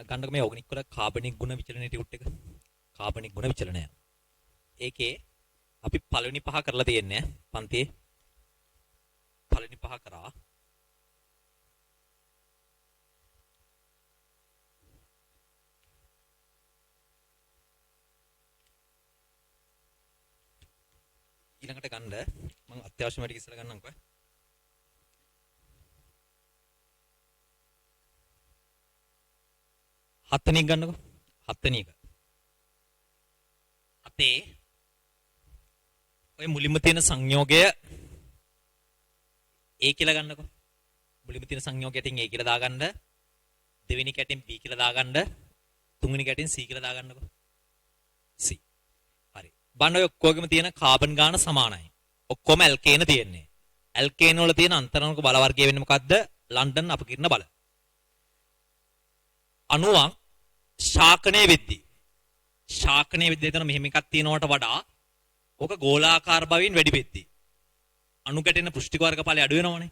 ගන්නක මේ ඕගනික් වල කාබනික් ගුණ විචලනයේ ටියුට් එක. කාබනික් ගුණ විචලනය. ඒකේ අපි පළවෙනි පහ කරලා තියෙන්නේ පන්තියේ. පළවෙනි පහ කරා. ඊළඟට ගන්න මම අත්‍යවශ්‍යම ටික ඉස්සලා ගන්නම්කෝ. හත්වෙනි එක ගන්නකෝ. හත්වෙනි එක. අතේ ඔය මුලින්ම තියෙන සංයෝගය A කියලා ගන්නකෝ. මුලින්ම තියෙන සංයෝගයෙන් A කියලා දාගන්න. දෙවෙනි කැටෙන් B කියලා දාගන්න. තුන්වෙනි කැටෙන් C කියලා දාගන්නකෝ. C. හරි. බලන්න ඔය ඔක්කොගෙම තියෙන කාබන් ගාන සමානයි. ඔක්කොම ඇල්කේන තියෙන්නේ. ඇල්කේන වල තියෙන අන්තරාංගික බල වර්ගය වෙන්නේ මොකද්ද? ලන්ඩන් අපකිරණ බල. අණුවක් ශාකණය වෙද්දී එතන මෙහෙම එකක් තියෙනවට වඩා ඕක ගෝලාකාර බවින් වැඩි වෙද්දී අණු ගැටෙන පෘෂ්ඨික වර්ග ඵලය අඩු වෙනවනේ.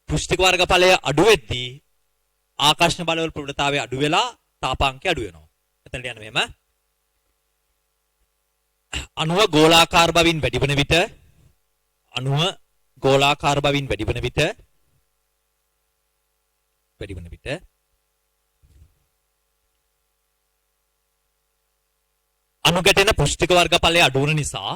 පෘෂ්ඨික වර්ග ඵලය අඩු වෙද්දී ආකර්ෂණ බලවල ප්‍රබලතාවය අඩු වෙලා තාපාංකය අඩු වෙනවා. එතනට යන මෙහෙම අණුව ගෝලාකාර බවින් වැඩි වෙන විට අණු ගැටෙන පෘෂ්ඨික වර්ග ඵලය අඩු වෙන නිසා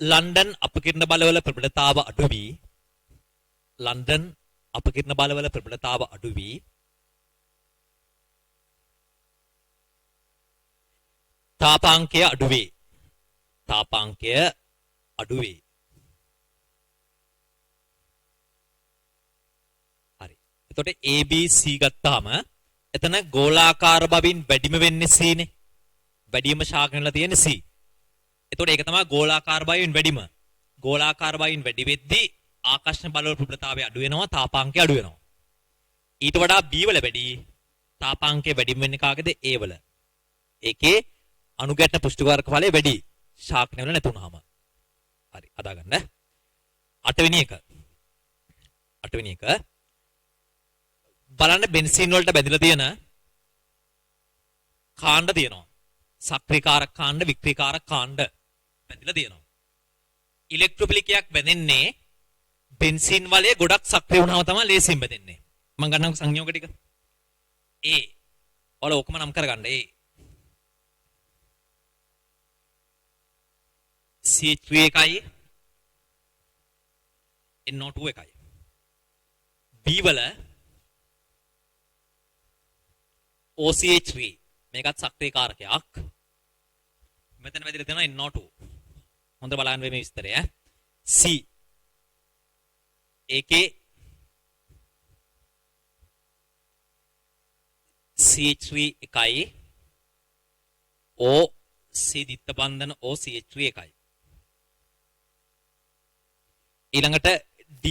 ලන්ඩන් අපකිරණ බලවල ප්‍රබලතාව අඩු වී තාපාංකය අඩු වේ. හරි. එතකොට ABC ගත්තාම එතන ගෝලාකාර බවින් වැඩිම වෙන්නේ C නේ. වැඩිම ශාකනලා තියෙන්නේ C. එතකොට ඒක තමයි ගෝලාකාර බවින් වැඩිම. ගෝලාකාර බවින් වැඩි වෙද්දී ආකර්ෂණ බලවල ප්‍රබලතාවය අඩු වෙනවා, තාපාංකය අඩු වෙනවා. ඊට වඩා B වල වැඩි තාපාංකය වැඩිම වෙන්නේ කාගේද? A වල. ඒකේ අණු ගැටෙන පෘෂ්ඨික වර්ග ඵලය වැඩි. ශාකනය වල නැතුණාම. හරි, අදාගන්න. 8 වෙනි එක බලන්න බෙන්සීන් වලට බැඳිලා තියෙන කාණ්ඩ තියෙනවා. සක්‍රීයකාරක කාණ්ඩ, වික්‍රීයකාරක කාණ්ඩ බැඳිලා තියෙනවා. ඉලෙක්ට්‍රොපිලිකයක් බැඳෙන්නේ බෙන්සීන් වලේ ගොඩක් සක්‍රිය වුණාම තමයි ලේසියෙන් බැඳෙන්නේ. මම ගන්නකො සංයෝග ටික. A. ඔල ඔකම නම් කරගන්න. A. CH3 එකයි NO2 එකයි. B වල OCH3 මේකත් සක්‍රීය කාරකයක්. මෙතන වැදිලා තියෙනවා NO2. හොඳ බලන්න මේ විස්තරය. C ඒකේ CH3 එකයි O C දිත්ත බන්ධන OCH3 එකයි. ඊළඟට D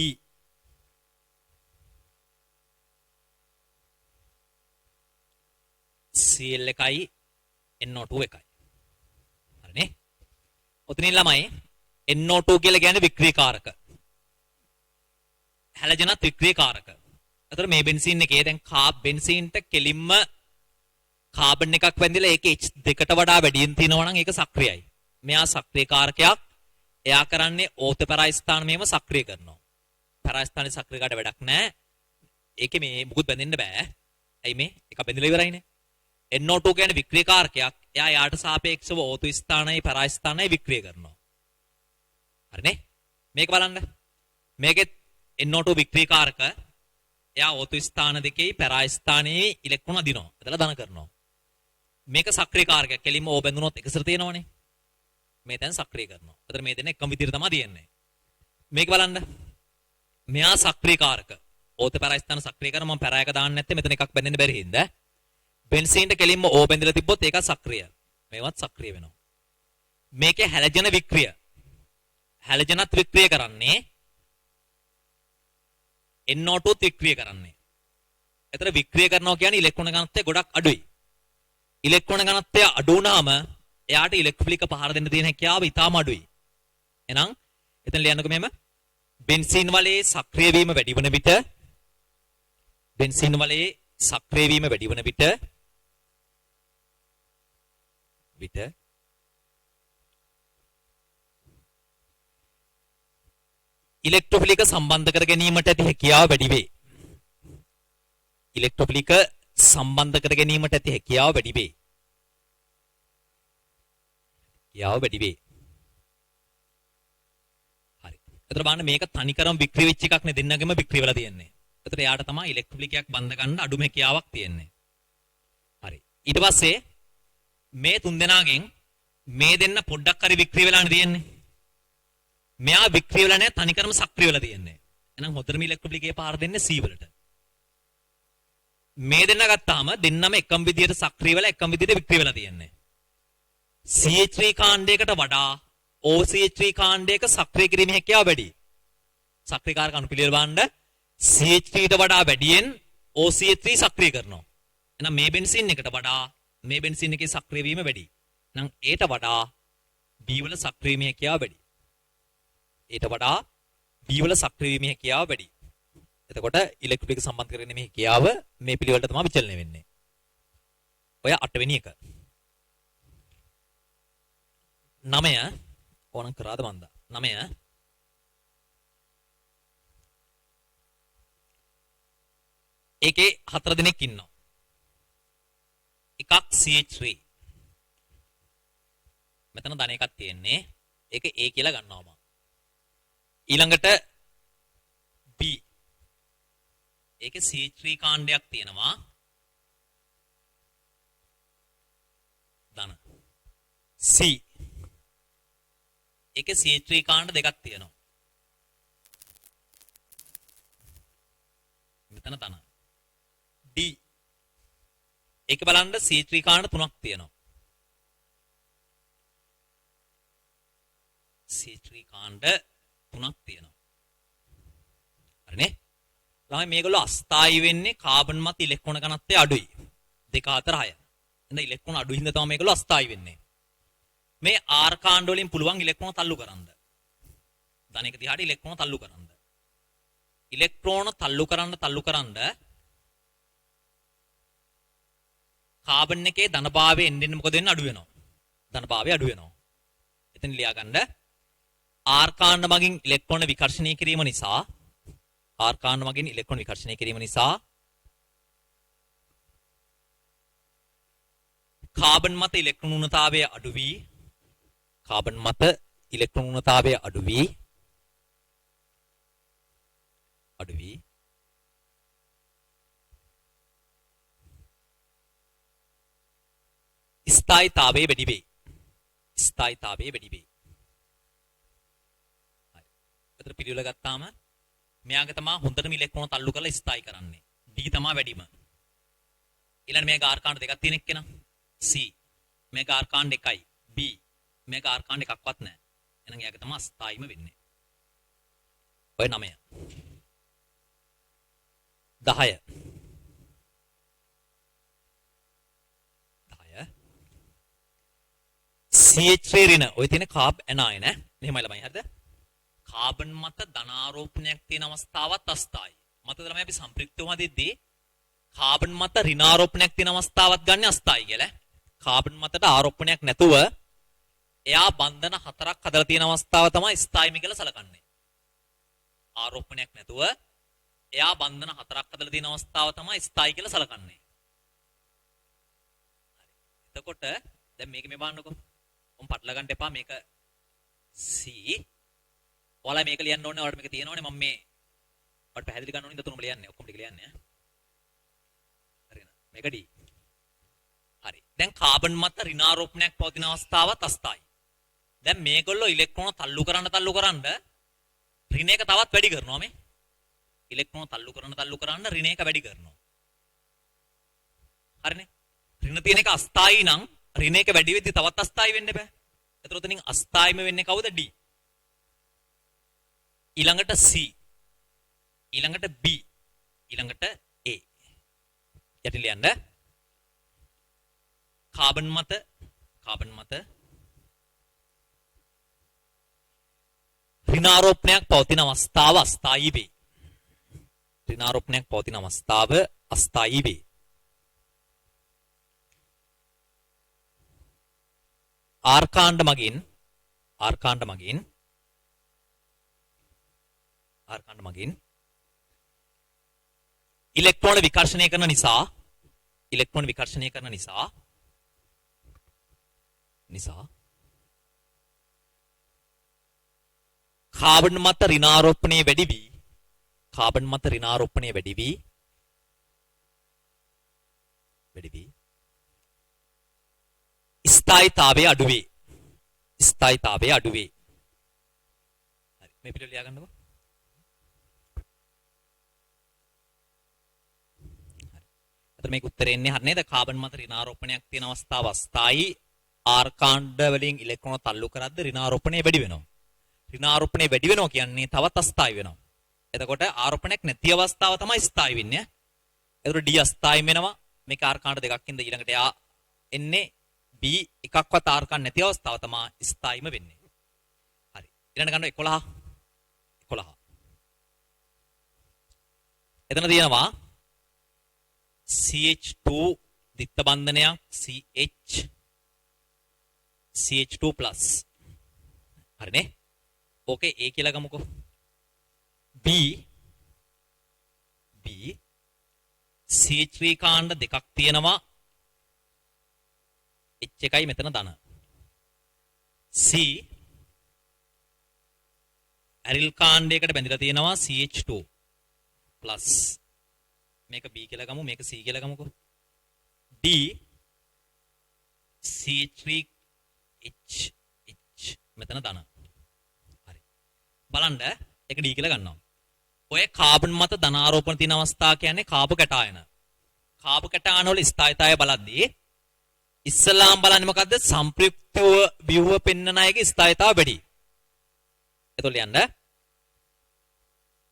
Cl එකයි NO2 එකයි. හරිනේ. ඔතනින් ළමයි NO2 කියලා කියන්නේ වික්‍රීයකාරක. හැලජනත් වික්‍රීයකාරක. අතන මේ බෙන්සීන් එකේ දැන් බෙන්සීන්ට කෙලින්ම කාබන් එකක් වැඳිලා ඒකේ H2කට වඩා වැඩියෙන් තියෙනවා නම් ඒක සක්‍රියයි. මෙයා සක්‍රීයකාරකයක්. එයා කරන්නේ ඕත පරායස්ථාන මේව සක්‍රිය කරනවා. පරායස්ථානේ සක්‍රිය කාට වැඩක් නැහැ. ඒකේ මේ මුකුත් බැඳෙන්න බෑ. ඇයි මේ? එක බැඳිලා ඉවරයිනේ. NO2 කියන්නේ වික්‍රීයකාරකයක්. එයා යාට සාපේක්ෂව ඕතු ස්ථානයි පරායස්ථානයි වික්‍රිය කරනවා. හරිනේ? මේක බලන්න. මේකෙත් NO2 වික්‍රීයකාරක. එයා ඕතු ස්ථාන දෙකේ පරායස්ථානයේ ඉලෙක්ට්‍රෝන අදිනවා. එතලා ධන කරනවා. මේක සක්‍රීයකාරකයක්. කෙලින්ම ඕ බැඳුනොත් එකසර තියෙනවනේ. මේ දැන් සක්‍රිය කරනවා. අතන මේ දෙන්නේ එකම විදිහට තමයි තියෙන්නේ. මේක බලන්න. මෙයා සක්‍රීයකාරක. ඕත පරායස්ථාන සක්‍රිය කරන මම පරායක දාන්න නැත්තේ මෙතන එකක් බැඳෙන්න බැරි හින්දා. බෙන්සීන්ට කෙලින්ම ඕ බැඳලා තිබ්බොත් ඒක සක්‍රිය. මේවත් සක්‍රිය වෙනවා. මේකේ හැලජන වික්‍රිය. හැලජනත් වික්‍රිය කරන්නේ NO2 වික්‍රිය කරන්නේ. එතන වික්‍රිය කරනවා කියන්නේ ඉලෙක්ට්‍රෝන ඝනත්වය ගොඩක් අඩුයි. ඉලෙක්ට්‍රෝන ඝනත්වය අඩු වුණාම එයාට ඉලෙක්ට්‍රික පහර දෙන්න තියෙන හැකියාව ඉතාම අඩුයි. එහෙනම් එතන ලියන්නකො මෙහෙම බෙන්සීන් වලේ සක්‍රිය වීම වැඩි වන විට බෙන්සීන් වලේ සක්‍රිය වීම වැඩි වන විට ඉලෙක්ට්‍රොෆිලික සම්බන්ධ කර ගැනීමට ඇති හැකියාව වැඩි වේ. ඉලෙක්ට්‍රොෆිලික සම්බන්ධ කර ගැනීමට ඇති හැකියාව වැඩි වේ. යාව වැඩි වේ. හරි. එතකොට බලන්න මේක තනිකරම වික්‍රිය වෙච්ච එකක් නේ දෙන්නගෙම වික්‍රිය වෙලා තියෙන්නේ. එතකොට එයාට තමයි ඉලෙක්ට්‍රොෆිලිකයක් බඳ ගන්න අඩුම හැකියාවක් තියෙන්නේ. හරි. ඊට පස්සේ මේ තුන් දෙනාගෙන් මේ දෙන්න පොඩ්ඩක් හරි වික්‍රිය වෙලානේ තියෙන්නේ. මෙයා වික්‍රිය වෙලා නැහැ තනිකරම සක්‍රිය වෙලා තියෙන්නේ. එහෙනම් හොඳටම ඉලෙක්ට්‍රොෆිලිකේ පාර දෙන්නේ C වලට. මේ දෙන්න ගත්තාම දෙන්නම එකම විදියට සක්‍රිය වෙලා එකම විදියට වික්‍රිය වෙලා තියෙන්නේ. CH3 කාණ්ඩයකට වඩා OCH3 කාණ්ඩයක සක්‍රිය කිරීමේ හැකියාව වැඩි. සක්‍රියකාරක අනුපිළිවෙල බලන්න CH3 ට වඩා වැඩියෙන් OCH3 සක්‍රිය කරනවා. එහෙනම් මේ බෙන්සීන් එකට වඩා මේ බෙන්සීන් එකේ සක්‍රිය වීම වැඩි. එහෙනම් ඒට වඩා B වල සක්‍රිය වීමේ හැකියාව වැඩි. ඊට වඩා B වල සක්‍රිය වීමේ හැකියාව වැඩි. එතකොට ඉලෙක්ට්‍රික සම්බන්ධ කරගෙන මේ හැකියාව මේ පිළිවෙලට තමයි විචලනය වෙන්නේ. ඔය 8 වෙනි එක. 9 ඕනම් කරාද මන්ද? 9 ඒකේ 4 දෙනෙක් ඉන්නවා. එකක් CH3. මෙතන ධන එකක් තියෙන්නේ. ඒක A කියලා ගන්නවා මම. ඊළඟට B. ඒකේ CH3 කාණ්ඩයක් තියෙනවා. ධන. C. ඒකේ CH3 කාණ්ඩ දෙකක් තියෙනවා. මෙතන ධන. D. ඒකේ බලන්න CH3 කාණ්ඩ තුනක් තියෙනවා. CH3 කාණ්ඩ තුනක් තියෙනවා. හරිනේ? ළමයි මේගොල්ලෝ අස්ථායි වෙන්නේ කාබන් මත ඉලෙක්ට්‍රෝන ඝනත්වය අඩුයි. 2 4 6. එහෙනම් ඉලෙක්ට්‍රෝන අඩු හින්දා තමයි මේගොල්ලෝ අස්ථායි වෙන්නේ. මේ R කාණ්ඩ වලින් පුළුවන් ඉලෙක්ට්‍රෝන තල්ලු කරන්න. ධන එක දිහාට ඉලෙක්ට්‍රෝන තල්ලු කරන්න. ඉලෙක්ට්‍රෝන තල්ලු කරන්න කාබන් එකේ ධනභාවය එන්න මොකද වෙන්නේ අඩු වෙනවා. ධනභාවය අඩු වෙනවා. එතන ලියා ගන්න R කාණ්ඩ මගින් ඉලෙක්ට්‍රෝන විකර්ෂණය කිරීම නිසා R කාණ්ඩ මගින් ඉලෙක්ට්‍රෝන විකර්ෂණය කිරීම නිසා කාබන් මත ඉලෙක්ට්‍රෝන ඌනතාවය අඩු වී ස්ථායීතාවය වැඩි වේ. ස්ථායීතාවය වැඩි වේ. හරි. අතර පිළිවෙල ගත්තාම මෙයාගේ තමයි හොඳටම ඉලෙක්ට්‍රෝන තල්ලු කරලා ස්ථායී කරන්නේ. D තමයි වැඩිම. ඊළඟ මේක R කාණ්ඩ දෙකක් තියෙන එක්කෙනා. C. මේක R කාණ්ඩ එකයි. B. මේක R කාණ්ඩ එකක්වත් නැහැ. එහෙනම් එයාගේ තමයි ස්ථායීම වෙන්නේ. ඔය 9. 10. CH3 ඍණ ඔය තියෙන කාබ් ඇනයින් ඈ මෙහෙමයි ළමයි හරිද කාබන් මත ධනාරෝපණයක් තියෙන අවස්ථාවත් අස්ථායි මතද ළමයි අපි සම්ප්‍රයුක්තව හදෙද්දී කාබන් මත ඍණාරෝපණයක් තියෙන අවස්ථාවත් ගන්න අස්ථායි කියලා කාබන් මතට ආරෝපණයක් නැතුව එයා බන්ධන හතරක් හදලා තියෙන අවස්ථාව තමයි ස්ථායිම කියලා සලකන්නේ ආරෝපණයක් නැතුව එයා බන්ධන හතරක් හදලා තියෙන අවස්ථාව තමයි ස්ථායි කියලා සලකන්නේ හරි එතකොට දැන් මේක මේ බලන්නකෝ උන් පටල ගන්න එපා මේක C ඔයාලා මේක ලියන්න ඕනේ ඔයාලට මේක තියෙනවනේ මම මේ ඔයාලට පැහැදිලි කරන්න ඕනේ ඉඳ තුනම ලියන්නේ ඔක්කොම ටික ලියන්නේ හරිද මේක D හරි දැන් කාබන් මත ඍණාරෝපණයක් පවතින අවස්ථාවත් අස්ථායි දැන් මේගොල්ලෝ ඉලෙක්ට්‍රෝන තල්ලු කරන්න ඍණ එක තවත් වැඩි කරනවා මේ ඉලෙක්ට්‍රෝන තල්ලු කරන්න ඍණ එක වැඩි කරනවා හරිනේ ඍණ තියෙන එක අස්ථායි නම් ඍණ එක වැඩි වෙද්දි තවත් අස්ථායි වෙන්න බෑ. ඒතර උතනින් අස්ථායිම වෙන්නේ කවුද? D. ඊළඟට C. ඊළඟට B. ඊළඟට A. යටි ලියන්න. කාබන් මත ඍණාරෝපණයක් පවතින අවස්ථාව අස්ථායී වේ. ඍණාරෝපණයක් පවතින අවස්ථාව අස්ථායී වේ. ආර්කාණ්ඩ මගින් ඉලෙක්ට්‍රෝන විකර්ෂණය කරන නිසා කාබන් මත ඍණාරෝපණය වැඩි වී ස්ථායීතාවය අඩු වේ. හරි මේ පිටු ලියා ගන්නකො. හරි මේක උත්තරේ එන්නේ හරිය නේද? කාබන් මත ඍණාරෝපණයක් තියෙන අවස්ථාව අස්ථායී. ආර්කාණ්ඩ වලින් ඉලෙක්ට්‍රෝන තල්ලු කරද්දී ඍණාරෝපණය වැඩි වෙනවා. ඍණාරෝපණය වැඩි වෙනවා කියන්නේ තවත් අස්ථායී වෙනවා. එතකොට ආරෝපණයක් නැති අවස්ථාව තමයි ස්ථායී වෙන්නේ. එතකොට D අස්ථායී වෙනවා. මේක ආර්කාණ්ඩ දෙකක් ඉඳ ඊළඟට A එන්නේ B එකක්වත් ආර්කාණ්ඩ නැති අවස්ථාව තමයි ස්ථායීම වෙන්නේ. හරි. ඊළඟට ගන්න 11. එතන තියෙනවා CH2 දිත්ත බන්ධනයක් CH2+. හරිනේ. ඕකේ A කියලා ගමුකෝ. B CH3 කාණ්ඩ දෙකක් තියෙනවා. H එකයි මෙතන ධන. C ඇරිල් කාණ්ඩයකට බැඳිලා තියෙනවා CH2+. මේක B කියලා ගමු, මේක C කියලා ගමුකෝ. D CH3H මෙතන ධන. හරි. බලන්න ඒක D කියලා ගන්නවා. ඔය කාබන් මත ධනාරෝපණ තියෙන අවස්ථා කියන්නේ කාබ කැටායන. කාබ කැටායන වල ස්ථායීතාවය බලද්දී ඉස්සලාම් බලන්නේ මොකද්ද? සම්ප්‍රයුක්තව ව්‍යුහ පෙන්නන අයගේ ස්ථායීතාව වැඩි. එතකොට යන්න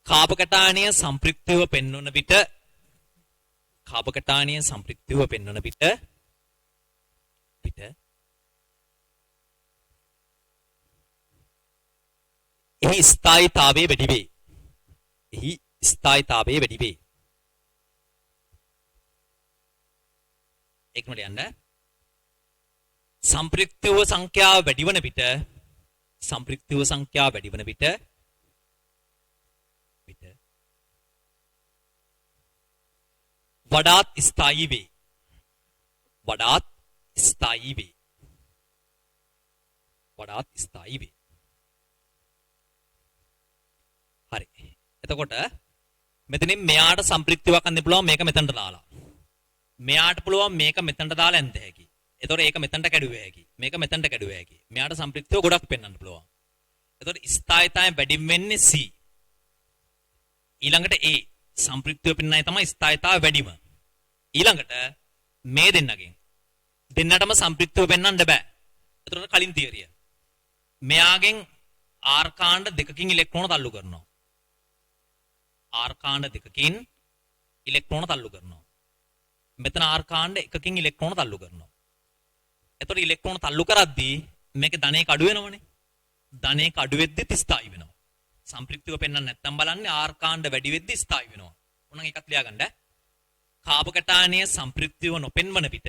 කාබ කැටායනය සම්ප්‍රයුක්තව පෙන්වන විට එහි ස්ථායීතාවය වැඩි වේ. එක්මඩ යන්න සම්ප්‍රයුක්තව සංඛ්‍යාව වැඩි වන විට වඩාත් ස්ථායී වේ. හරි. එතකොට මෙතනින් මෙයාට සම්ප්‍රයුක්තයක් අන්න පුළුවන් මේක මෙතනට දාලා. මෙයාට පුළුවන් මේක මෙතනට දාලා ඇන්ද හැකි. එතකොට ඒක මෙතනට කැඩුවේ හැකි. මේක මෙතනට කැඩුවේ හැකි. මෙයාට සම්ප්‍රයුක්තව ගොඩක් පෙන්වන්න පුළුවන්. එතකොට ස්ථායීතාවය වැඩිම වෙන්නේ C. ඊළඟට A සම්ප්‍රයුක්තව පෙන්වන්නයි තමයි ස්ථායීතාවය වැඩිම. ඊළඟට මේ දෙන්නටම සම්ප්‍රයුක්තව පෙන්වන්න බෑ. එතකොට කලින් තියරිය. මෙයාගෙන් ආර්කාණ්ඩ දෙකකින් ඉලෙක්ට්‍රෝන තල්ලු කරනවා. මෙතන ආර්කාණ්ඩ එකකින් ඉලෙක්ට්‍රෝන තල්ලු කරනවා. එතකොට ඉලෙක්ට්‍රෝන තල්ලු කරද්දී මේකේ ධනයක අඩු වෙනවනේ. ධනයක අඩු වෙද්දි ස්ථායී වෙනවා. සම්ප්‍රයුක්තව පෙන්වන්න නැත්තම් බලන්නේ ආර්කාණ්ඩ වැඩි වෙද්දි ස්ථායී වෙනවා. උණන් එකක් ලියාගන්න. කාබ කැටායනය සම්ප්‍රයුක්තව නොපෙන්වන විට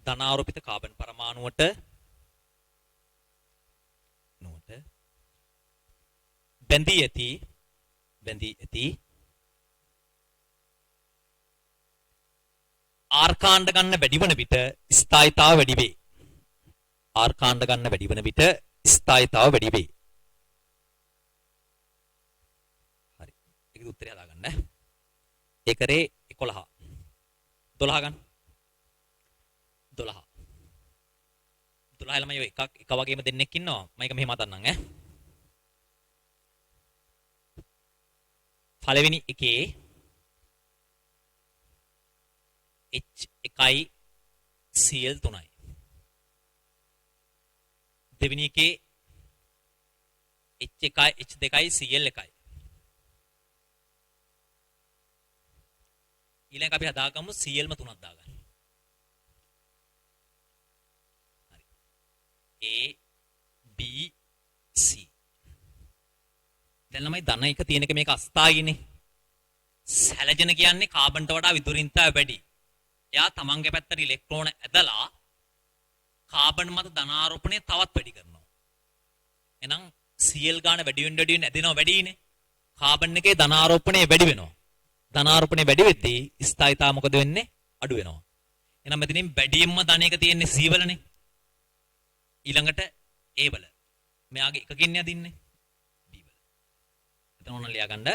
ධනාරෝපිත කාබන් පරමාණුවට බැඳී ඇති ආර්කාණ්ඩ ගන්න වැඩි වන විට ස්ථායීතාව වැඩි වේ. හරි. ඒකේ උත්තරය හදාගන්න. ඒ කරේ 11. 12 ගන්න. 12 ළමයි ඔය එක වගේම දෙන්නෙක් ඉන්නවා. මම ඒක මෙහෙම හදන්නම් ඈ. පළවෙනි එකේ H1යි Cl3යි. දෙවෙනි එකේ H1යි H2යි Cl1යි. ඊළඟ අපි හදාගමු Cl ම තුනක් දාගන්න. හරි. A B C. දැන් ළමයි ධන එක තියෙන එක මේක අස්ථායිනේ. හැලජන කියන්නේ කාබන්ට වඩා විදුරින්තා වැඩි. එයා තමන්ගේ පැත්තට ඉලෙක්ට්‍රෝන ඇදලා කාබන් මත ධනාරෝපණය තවත් වැඩි කරනවා. එහෙනම් Cl ගාන වැඩි වෙන්න ඇදෙනවා වැඩිනේ. කාබන් එකේ ධනාරෝපණය වැඩි වෙනවා. ධනාරෝපණය වැඩි වෙද්දී ස්ථායිතාව මොකද වෙන්නේ? අඩු වෙනවා. එහෙනම් මෙතනින් වැඩියෙන්ම ධන එක තියෙන්නේ C වලනේ. ඊළඟට A වල. මෙයාගේ එකකින් යදින්නේ B වල. එතන ඕන ලියා ගන්න.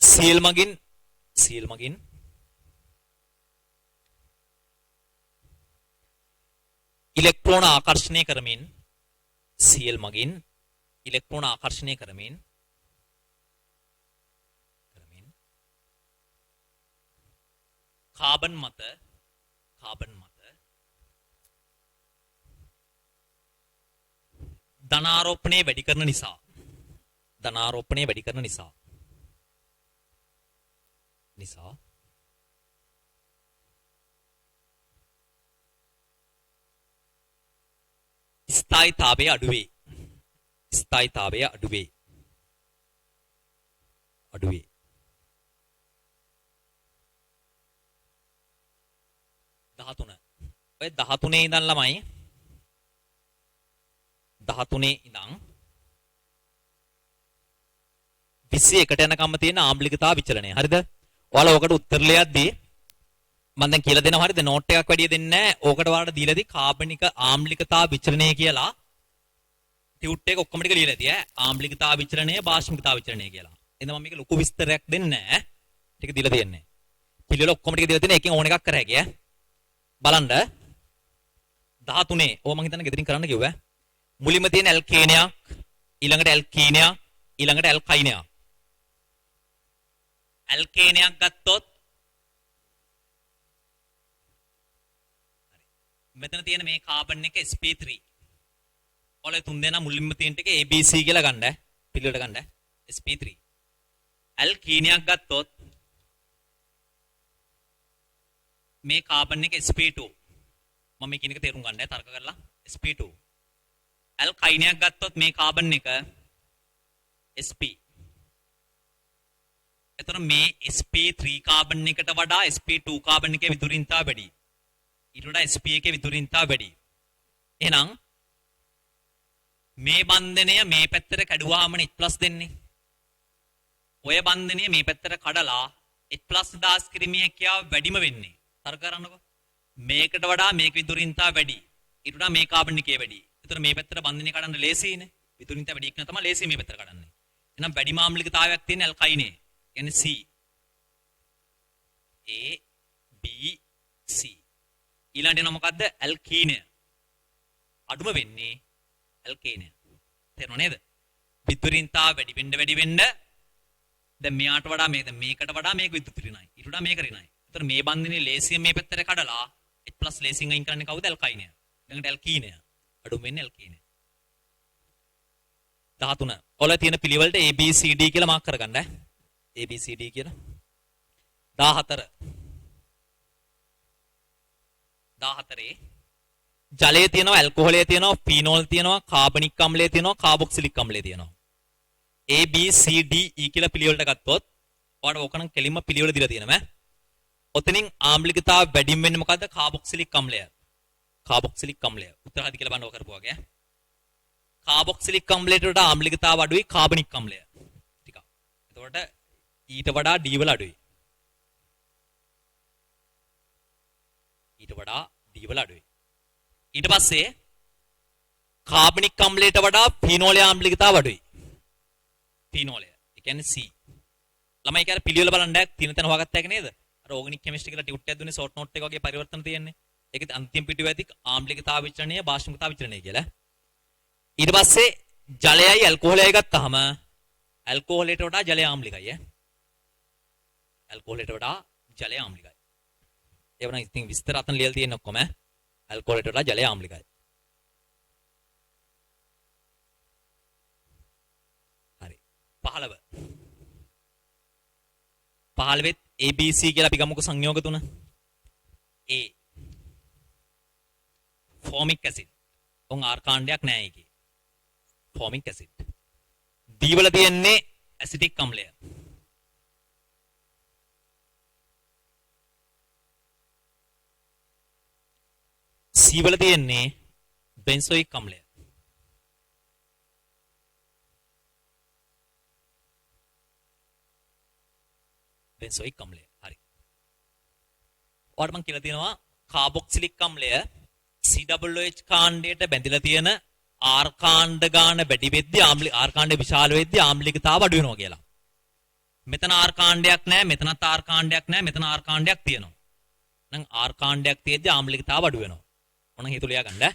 Cl මගින් ඉලෙක්ට්‍රෝන ආකර්ෂණය කරමින් Cl මගින් ඉලෙක්ට්‍රෝන ආකර්ෂණය කරමින් කාබන් මත ධනාරෝපණය වැඩි කරන නිසා ස්ථායිතාවය අඩු වේ. 13. ඔය 13 ඉඳන් ළමයි 13 ඉඳන් 21ට යනකම් තියෙන ආම්ලිකතා විචලනය. හරිද? ඔයාලා ඔකට උත්තර ලියද්දී මම දැන් කියලා දෙනවා. හරිද? නෝට් එකක් වැඩිය දෙන්නේ නැහැ. ඕකට ඔයාලට දීලාදී කාබනික ආම්ලිකතා විචලනය කියලා ටියුට් එක ඔක්කොම ටික ලියලා ඇති ඈ. ආම්ලිකතා විචලනය, බාෂ්මිකතා විචලනය කියලා. එහෙනම් මම මේක ලොකු විස්තරයක් දෙන්නේ නැහැ. ටික දීලා දෙන්නේ. පිළිවෙල ඔක්කොම ටික දීලා තියෙන එකෙන් ඕන එකක් කර හැකියි ඈ. බලන්න 13 ඕව මම හිතන්නේ ගෙදරින් කරන්න කිව්වා. මුලින්ම තියෙන ඇල්කේනයක්, ඊළඟට ඇල්කීනයක්, ඊළඟට ඇල්කයිනයක්. ඇල්කේනයක් ගත්තොත් හරි. මෙතන තියෙන මේ කාබන් එක sp3. ඔයාලා තුන් දෙනා මුලින්ම තියෙන ටික ABC කියලා ගන්න. පිළිවෙලට ගන්න. sp3. ඇල්කීනයක් ගත්තොත් මේ කාබන් එක sp2. මම මේ කියන එක තේරුම් ගන්න තර්ක කරලා sp2. ඇල්කයිනයක් ගත්තොත් මේ කාබන් එක sp. එතකොට මේ sp3 කාබන් එකට වඩා sp2 කාබන් එකේ විදුරින්තා වැඩි. ඊට වඩා sp එකේ විදුරින්තා වැඩි. එහෙනම් මේ බන්ධනය මේ පැත්තට කැඩුවාමනේ H+ දෙන්නේ. ඔය බන්ධනය මේ පැත්තට කඩලා H+ දාස් කිරීමේ හැකියාව වැඩිම වෙන්නේ. තර්ක කරන්නකෝ. මේකට වඩා මේක විදුරින්තා වැඩි. ඊට වඩා මේ කාබන් එකේ වැඩි. ඒතර මේ පැත්තට බන්ධනය කඩන්න ලේසියිනේ. විදුරින්තා වැඩි එකන තමයි ලේසියි මේ පැත්තට කඩන්නේ. එහෙනම් වැඩිම ආම්ලිකතාවයක් තියෙන ඇල්කයිනේ. කියන්නේ C. A B C. ඊළඟට එන මොකද්ද? ඇල්කීනය. අඩුම වෙන්නේ ඇල්කේනය. තේරුණා නේද? විදුරින්තා වැඩි වෙන්න දැන් මෙයාට වඩා මේකට වඩා මේක විදුත් ඍණයි. ඊට වඩා මේක ඍණයි. ඒතර මේ බන්ධනේ ලේසියෙන් මේ පැත්තට කඩලා H+ ලේසියෙන් අයින් කරන්නේ කවුද? ඇල්කයිනය. ඊළඟට ඇල්කීනය. අඩුම වෙන්නේ ඇල්කීනය. 13. ඔල තියෙන පිළිවෙලට A B C D කියලා මාක් කරගන්න ඈ. A B C D කියලා. 14. ජලයේ තියෙනවා, ඇල්කොහොලයේ තියෙනවා, ෆීනෝල් තියෙනවා, කාබනික් අම්ලයේ තියෙනවා, කාබොක්සිලික් අම්ලයේ තියෙනවා. A B C D E කියලා පිළිවෙලට ගත්තොත් ඔයාලට ඕකනම් කෙලින්ම පිළිවෙල දීලා තියෙනවා ඈ. ඔතනින් ආම්ලිකතාව වැඩිම වෙන්නේ මොකද්ද? කාබොක්සිලික් අම්ලය. උත්තර හරි කියලා බලන්න ඕක කරපුවාගේ ඈ. කාබොක්සිලික් අම්ලයට වඩා ආම්ලිකතාව අඩුයි කාබනික් අම්ලය. ටිකක්. එතකොට ඊට වඩා D වල අඩුයි. ඊට පස්සේ කාබනික් අම්ලයට වඩා ෆීනෝලයේ ආම්ලිකතාව අඩුයි. ෆීනෝලය. ඒ කියන්නේ C. ළමයි කියලා පිළිවෙල බලන්න තියෙන තැන හොයාගත්ත එක නේද? අර ඕගනික් කෙමිස්ට්‍රි කියලා ටියුට් එකක් දුන්නේ ෂෝට් නෝට් එක වගේ පරිවර්තන තියෙන්නේ. ඒකේ අන්තිම පිටුවේ ඇති ආම්ලිකතාව විචලනය, බාෂ්මිකතාව විචලනය කියලා. ඊට පස්සේ ජලයයි ඇල්කොහොලයයි ගත්තාම ඇල්කොහොලයට වඩා ජලය ආම්ලිකයි ඈ. ඇල්කොහොලයට වඩා ජලය ආම්ලිකයි. ඒ වුණා ඉතින් විස්තර අතන ලියලා තියෙන ඔක්කොම ඇල්කොහොලයට වඩා ජලය ආම්ලිකයි. හරි. 15 15 වෙත් ABC කියලා අපි ගමුකෝ සංයෝග තුන. A formic acid. On R කාණ්ඩයක් නෑ ඒකේ. formic acid. D වල තියෙන්නේ ඇසිටික් අම්ලය. C වල තියෙන්නේ බෙන්සොයික් අම්ලය. බෙන්සොයික් අම්ලය. හරි. ඔයාලට මම කියලා තියෙනවා කාබොක්සිලික් අම්ලය COOH කාණ්ඩයට බැඳිලා තියෙන R කාණ්ඩ ගාන වැඩි වෙද්දී R කාණ්ඩ විශාල වෙද්දී ආම්ලිකතාව අඩු වෙනවා කියලා. මෙතන R කාණ්ඩයක් නැහැ, මෙතනත් R කාණ්ඩයක් නැහැ, මෙතන R කාණ්ඩයක් තියෙනවා. නම් R කාණ්ඩයක් තියෙද්දී ආම්ලිකතාව අඩු වෙනවා. මොන හේතු ලියා ගන්න.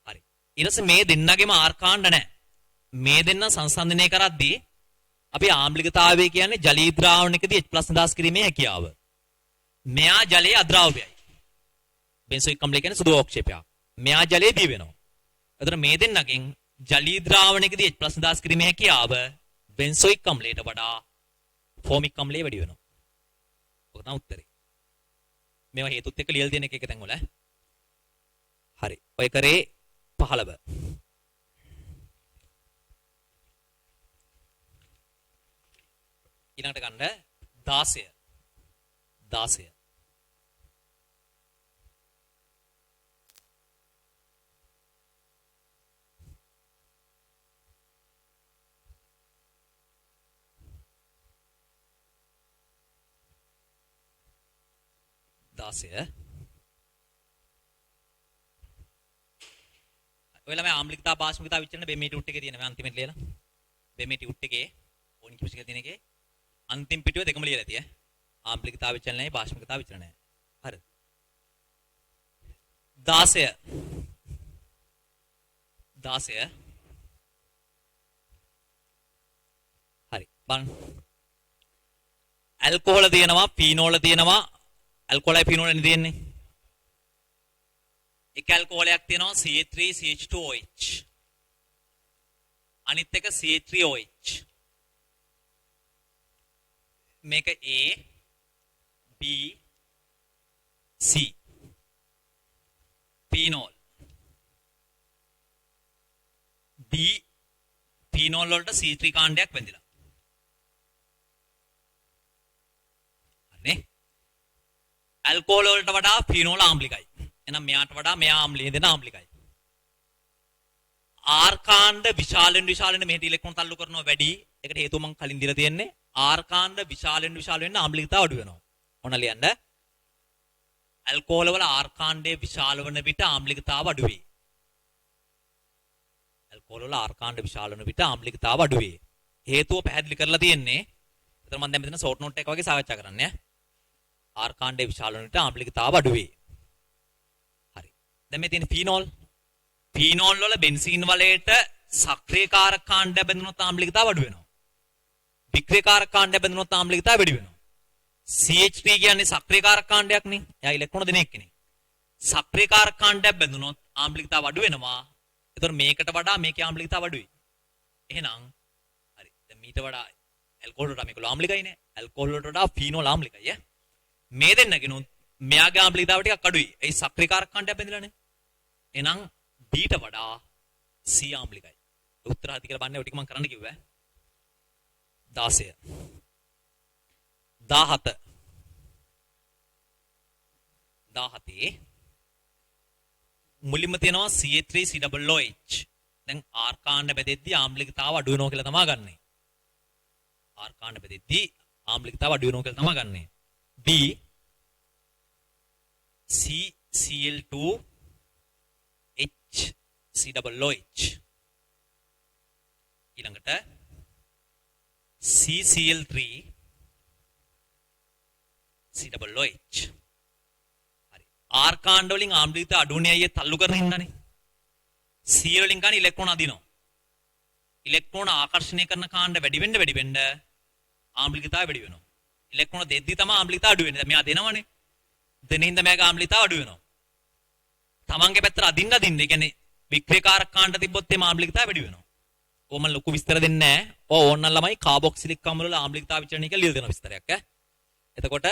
හරි. ඊට පස්සේ මේ දෙන්නගෙම R කාණ්ඩ නැහැ. මේ දෙන්න සංසන්දනය කරද්දී අපි ආම්ලිකතාවය කියන්නේ ජලීය ද්‍රාවණයකදී H+ නිදහස් කිරීමේ හැකියාව. මෙයා ජලයේ අද්‍රාව්‍යයි. බෙන්සොයික් අම්ලය කියන්නේ සුදු ඕක්ෂේපයක්. මෙයා ජලයේ බිය වෙනවා. එතන මේ දෙන්නගෙන් ජලීය ද්‍රාවණයකදී H+ නිදහස් කිරීමේ හැකියාව බෙන්සොයික් අම්ලයට වඩා ෆෝමික් අම්ලයේ වැඩි වෙනවා. ඔක තමයි උත්තරේ. මේවා හේතුත් එක්ක ලියලා තියෙන එක තැන් වල. හරි. ඔය කරේ 15. ඊළඟට ගන්න 16. 16. ඔයලා මේ ආම්ලිකතා පාෂ්මිකතා විචලන බෙමීටි උට් එකේ තියෙන මේ අන්තිමට ලියලා බෙමීටි උට් එකේ ඕනි කිව්ස් එකේ තියෙන එකේ අන්තිම පිටුවේ දෙකම ලියලා තියෙයි ආම්ලිකතා විචලනයයි පාෂ්මිකතා විචලනයයි හරි 16 හරි බලන්න ඇල්කොහොල තියෙනවා ෆීනෝල තියෙනවා ඇල්කොහොලයි ෆීනෝලයි තියෙන්නේ එක ඇල්කොහොලයක් තියෙනවා CH3CH2OH අනිත් එක CH3OH මේක A B C phenol D phenol වලට C3 කාණ්ඩයක් බැඳිලා හරිනේ ඇල්කොහොල් වලට වඩා phenol ආම්ලිකයි එහෙනම් මෙයාට වඩා මෙයා ආම්ලීය දෙන ආම්ලිකයි R කාණ්ඩ විශාලෙන් මෙහෙට ඉලෙක්ට්‍රෝන තල්ලු කරනවා වැඩි ඒකට හේතුව මම කලින් දීලා තියෙන්නේ R කාණ්ඩ විශාලෙන් වෙන්න ආම්ලිකතාව අඩු වෙනවා මොන ලියන්න ඇල්කොහොල් වල R කාණ්ඩයේ විශාල වන විට ආම්ලිකතාව අඩු වේ ඇල්කොහොල් වල R කාණ්ඩ විශාල වන විට ආම්ලිකතාව අඩු වේ හේතුව පැහැදිලි කරලා තියෙන්නේ එතන මම දැන් මෙතන ෂෝට් නෝට් එක වගේ සාකච්ඡා කරන්නේ R කාණ්ඩයේ විශාල වන විට ආම්ලිකතාව අඩු වේ හරි දැන් මේ තියෙන ෆීනෝල් වල බෙන්සීන් වලට සක්‍රියකාරක කාණ්ඩය බැඳුනොත් ආම්ලිකතාව අඩු වෙනවා වික්‍රියකාරක කාණ්ඩය බැඳුනොත් ආම්ලිකතාව වැඩි වෙනවා CH3 කියන්නේ සක්‍රියකාරක කාණ්ඩයක් නේ. එයා ඉලෙක්ට්‍රෝන දෙන එක්කනේ. සක්‍රියකාරක කාණ්ඩයක් බැඳුනොත් ආම්ලිකතාව අඩු වෙනවා. ඒතකොට මේකට වඩා මේකේ ආම්ලිකතාව අඩුයි. එහෙනම් හරි. දැන් මීට වඩා ඇල්කොහොල් වලට මේක ආම්ලිකයි නේ. ඇල්කොහොල් වලට වඩා ෆීනෝල් ආම්ලිකයි ඈ. මේ දෙන්නගෙනුත් මෙයාගේ ආම්ලිකතාව ටිකක් අඩුයි. ඒ සක්‍රියකාරක කාණ්ඩයක් බැඳිලානේ. එහෙනම් B ට වඩා C ආම්ලිකයි. උත්තර හරි කියලා බලන්න ඔය ටික මම කරන්න කිව්වා. 16 17 මුලින්ම තියෙනවා CH3COOH දැන් R කාණ්ඩ බෙදෙද්දී ආම්ලිකතාව අඩු වෙනවා කියලා තමයි ගන්නෙ R කාණ්ඩ බෙදෙද්දී ආම්ලිකතාව අඩු වෙනවා කියලා තමයි ගන්නෙ B CCl2H COOH ඊළඟට CCl3 COOH හරි R කාණ්ඩ වලින් ආම්ලිකතාව අඩුනේ අයියේ තල්ලු කරන හින්දානේ C වලින් ගන්න ඉලෙක්ට්‍රෝන අදිනවා ඉලෙක්ට්‍රෝන ආකර්ෂණය කරන කාණ්ඩ වැඩි වෙන්න ආම්ලිකතාව වැඩි වෙනවා ඉලෙක්ට්‍රෝන දෙද්දි තමයි ආම්ලිකතාව අඩු වෙන්නේ දැන් මෙයා දෙනවනේ දෙන හින්දා මෙයාගේ ආම්ලිකතාව අඩු වෙනවා තමන්ගේ පැත්තට අදින්න ඒ කියන්නේ වික්‍රියකාරක කාණ්ඩ තිබ්බොත් එම ආම්ලිකතාව වැඩි වෙනවා ඕම ලොකු විස්තර දෙන්නේ නැහැ ඕ ඕනනම් ළමයි කාබොක්සිලික් අම්ල වල ආම්ලිකතාව විචලනය කියලා ලියලා දෙන විස්තරයක් ඈ එතකොට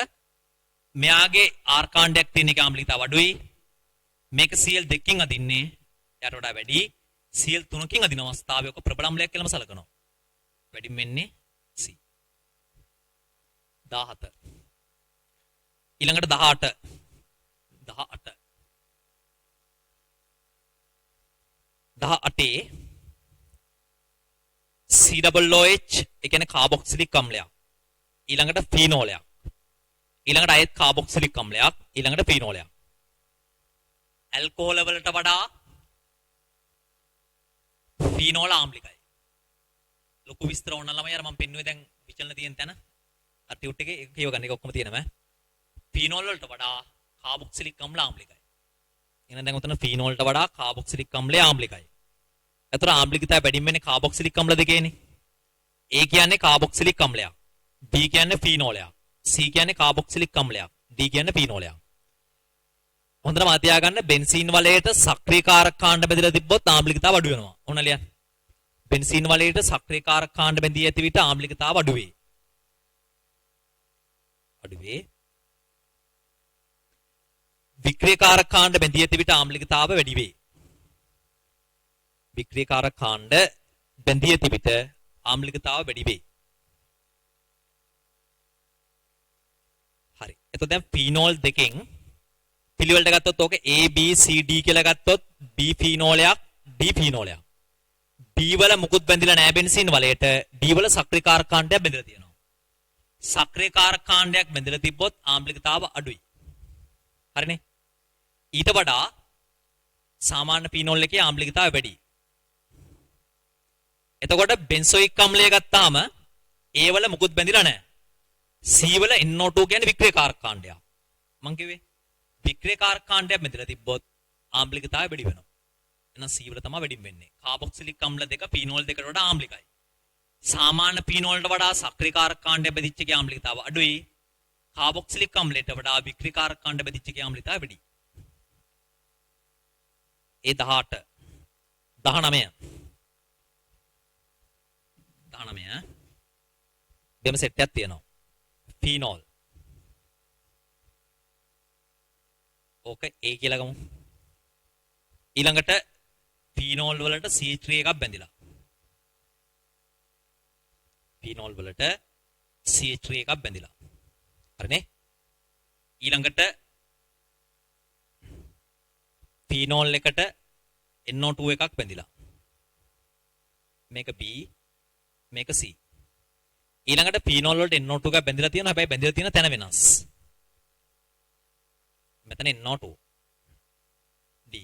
මෙයාගේ R කාණ්ඩයක් තියෙන එක ආම්ලිකතාව අඩුයි. මේක CL දෙකකින් අදින්නේ යට වඩා වැඩි. CL තුනකින් අදින අවස්ථාවේ ඔක ප්‍රබල අම්ලයක් කියලාම සලකනවා. වැඩිම වෙන්නේ C. 17. ඊළඟට 18. 18. 18 COOH ඒ කියන්නේ කාබොක්සිලික් අම්ලයක්. ඊළඟට ෆීනෝලයක්. ඊළඟට අයත් කාබොක්සිලික් අම්ලයක්. ඊළඟට ෆීනෝලයක්. ඇල්කොහොල් වලට වඩා ෆීනෝල ආම්ලිකයි. ලොකු විස්තර ඕන ළමයි අර මම පෙන්නුවේ දැන් විචලන තියෙන තැන. අර ටියුට් එකේ ඒක කියව ගන්න. ඒක ඔක්කොම තියෙනවා. ෆීනෝල වලට වඩා කාබොක්සිලික් අම්ල ආම්ලිකයි. එහෙනම් දැන් උතන ෆීනෝල වලට වඩා කාබොක්සිලික් අම්ලය ආම්ලිකයි. ඒතර ආම්ලිකතාවය වැඩිම වෙන්නේ කාබොක්සිලික් අම්ල දෙකේනේ. A කියන්නේ කාබොක්සිලික් අම්ලයක්. B කියන්නේ ෆීනෝලයක්. C කියන්නේ කාබොක්සිලික් අම්ලයක්. D කියන්නේ ෆීනෝලයක්. හොඳට මතක තියාගන්න බෙන්සීන් වලයට සක්‍රීය කාරක කාණ්ඩ බෙදලා තිබ්බොත් ආම්ලිකතාව අඩු වෙනවා. ඕන ලියන්න. බෙන්සීන් වලයට සක්‍රීය කාරක කාණ්ඩ බෙදී ඇති විට ආම්ලිකතාව අඩු වේ. අඩු වේ. වික්‍රිය කාරක කාණ්ඩ බෙදී ඇති විට ආම්ලිකතාව වැඩි වේ. වික්‍රිය කාරක කාණ්ඩ බෙදී ඇති විට ආම්ලිකතාව වැඩි වේ. හරි. එතකොට දැන් ෆීනෝල් දෙකෙන් පිළිවෙලට ගත්තොත් ඕක A B C D කියලා ගත්තොත් B ෆීනෝලයක් D ෆීනෝලයක්. D වල මුකුත් බැඳිලා නැහැ බෙන්සීන් වලයට. D වල සක්‍රීය කාරක කාණ්ඩයක් බැඳලා තියෙනවා. සක්‍රීය කාරක කාණ්ඩයක් බැඳලා තිබ්බොත් ආම්ලිකතාව අඩුයි. හරිනේ? ඊට වඩා සාමාන්‍ය ෆීනෝල් එකේ ආම්ලිකතාවය වැඩි. එතකොට බෙන්සොයික් අම්ලය ගත්තාම A වල මුකුත් බැඳිලා නැහැ. C වල NO2 කියන්නේ වික්‍රිය කාරක කාණ්ඩයක්. මං කිව්වේ වික්‍රිය කාරක කාණ්ඩයක් බැඳලා තිබ්බොත් ආම්ලිකතාවය වැඩි වෙනවා. එහෙනම් C වල තමයි වැඩිම වෙන්නේ. කාබොක්සිලික් අම්ල දෙක ෆීනෝල් දෙකට වඩා ආම්ලිකයි. සාමාන්‍ය ෆීනෝල් වලට වඩා සක්‍රීය කාරක කාණ්ඩයක් බෙදිච්ච එකේ ආම්ලිකතාව අඩුයි. කාබොක්සිලික් අම්ලයට වඩා වික්‍රිය කාරක කාණ්ඩ බෙදිච්ච එකේ ආම්ලිකතාවය වැඩි. ඒ 18 19 දෙම සෙට් එකක් තියෙනවා. ෆීනෝල්. ඕක A කියලා ගමු. ඊළඟට ෆීනෝල් වලට CH3 එකක් බැඳිලා. ෆීනෝල් වලට CH3 එකක් බැඳිලා. හරිනේ? ඊළඟට ෆීනෝල් එකට NO2 එකක් බැඳිලා. මේක B මේක C. ඊළඟට ෆීනෝල් වලට NO2 එකක් බැඳිලා තියෙනවා. හැබැයි බැඳිලා තියෙන තැන වෙනස්. මෙතන NO2 D.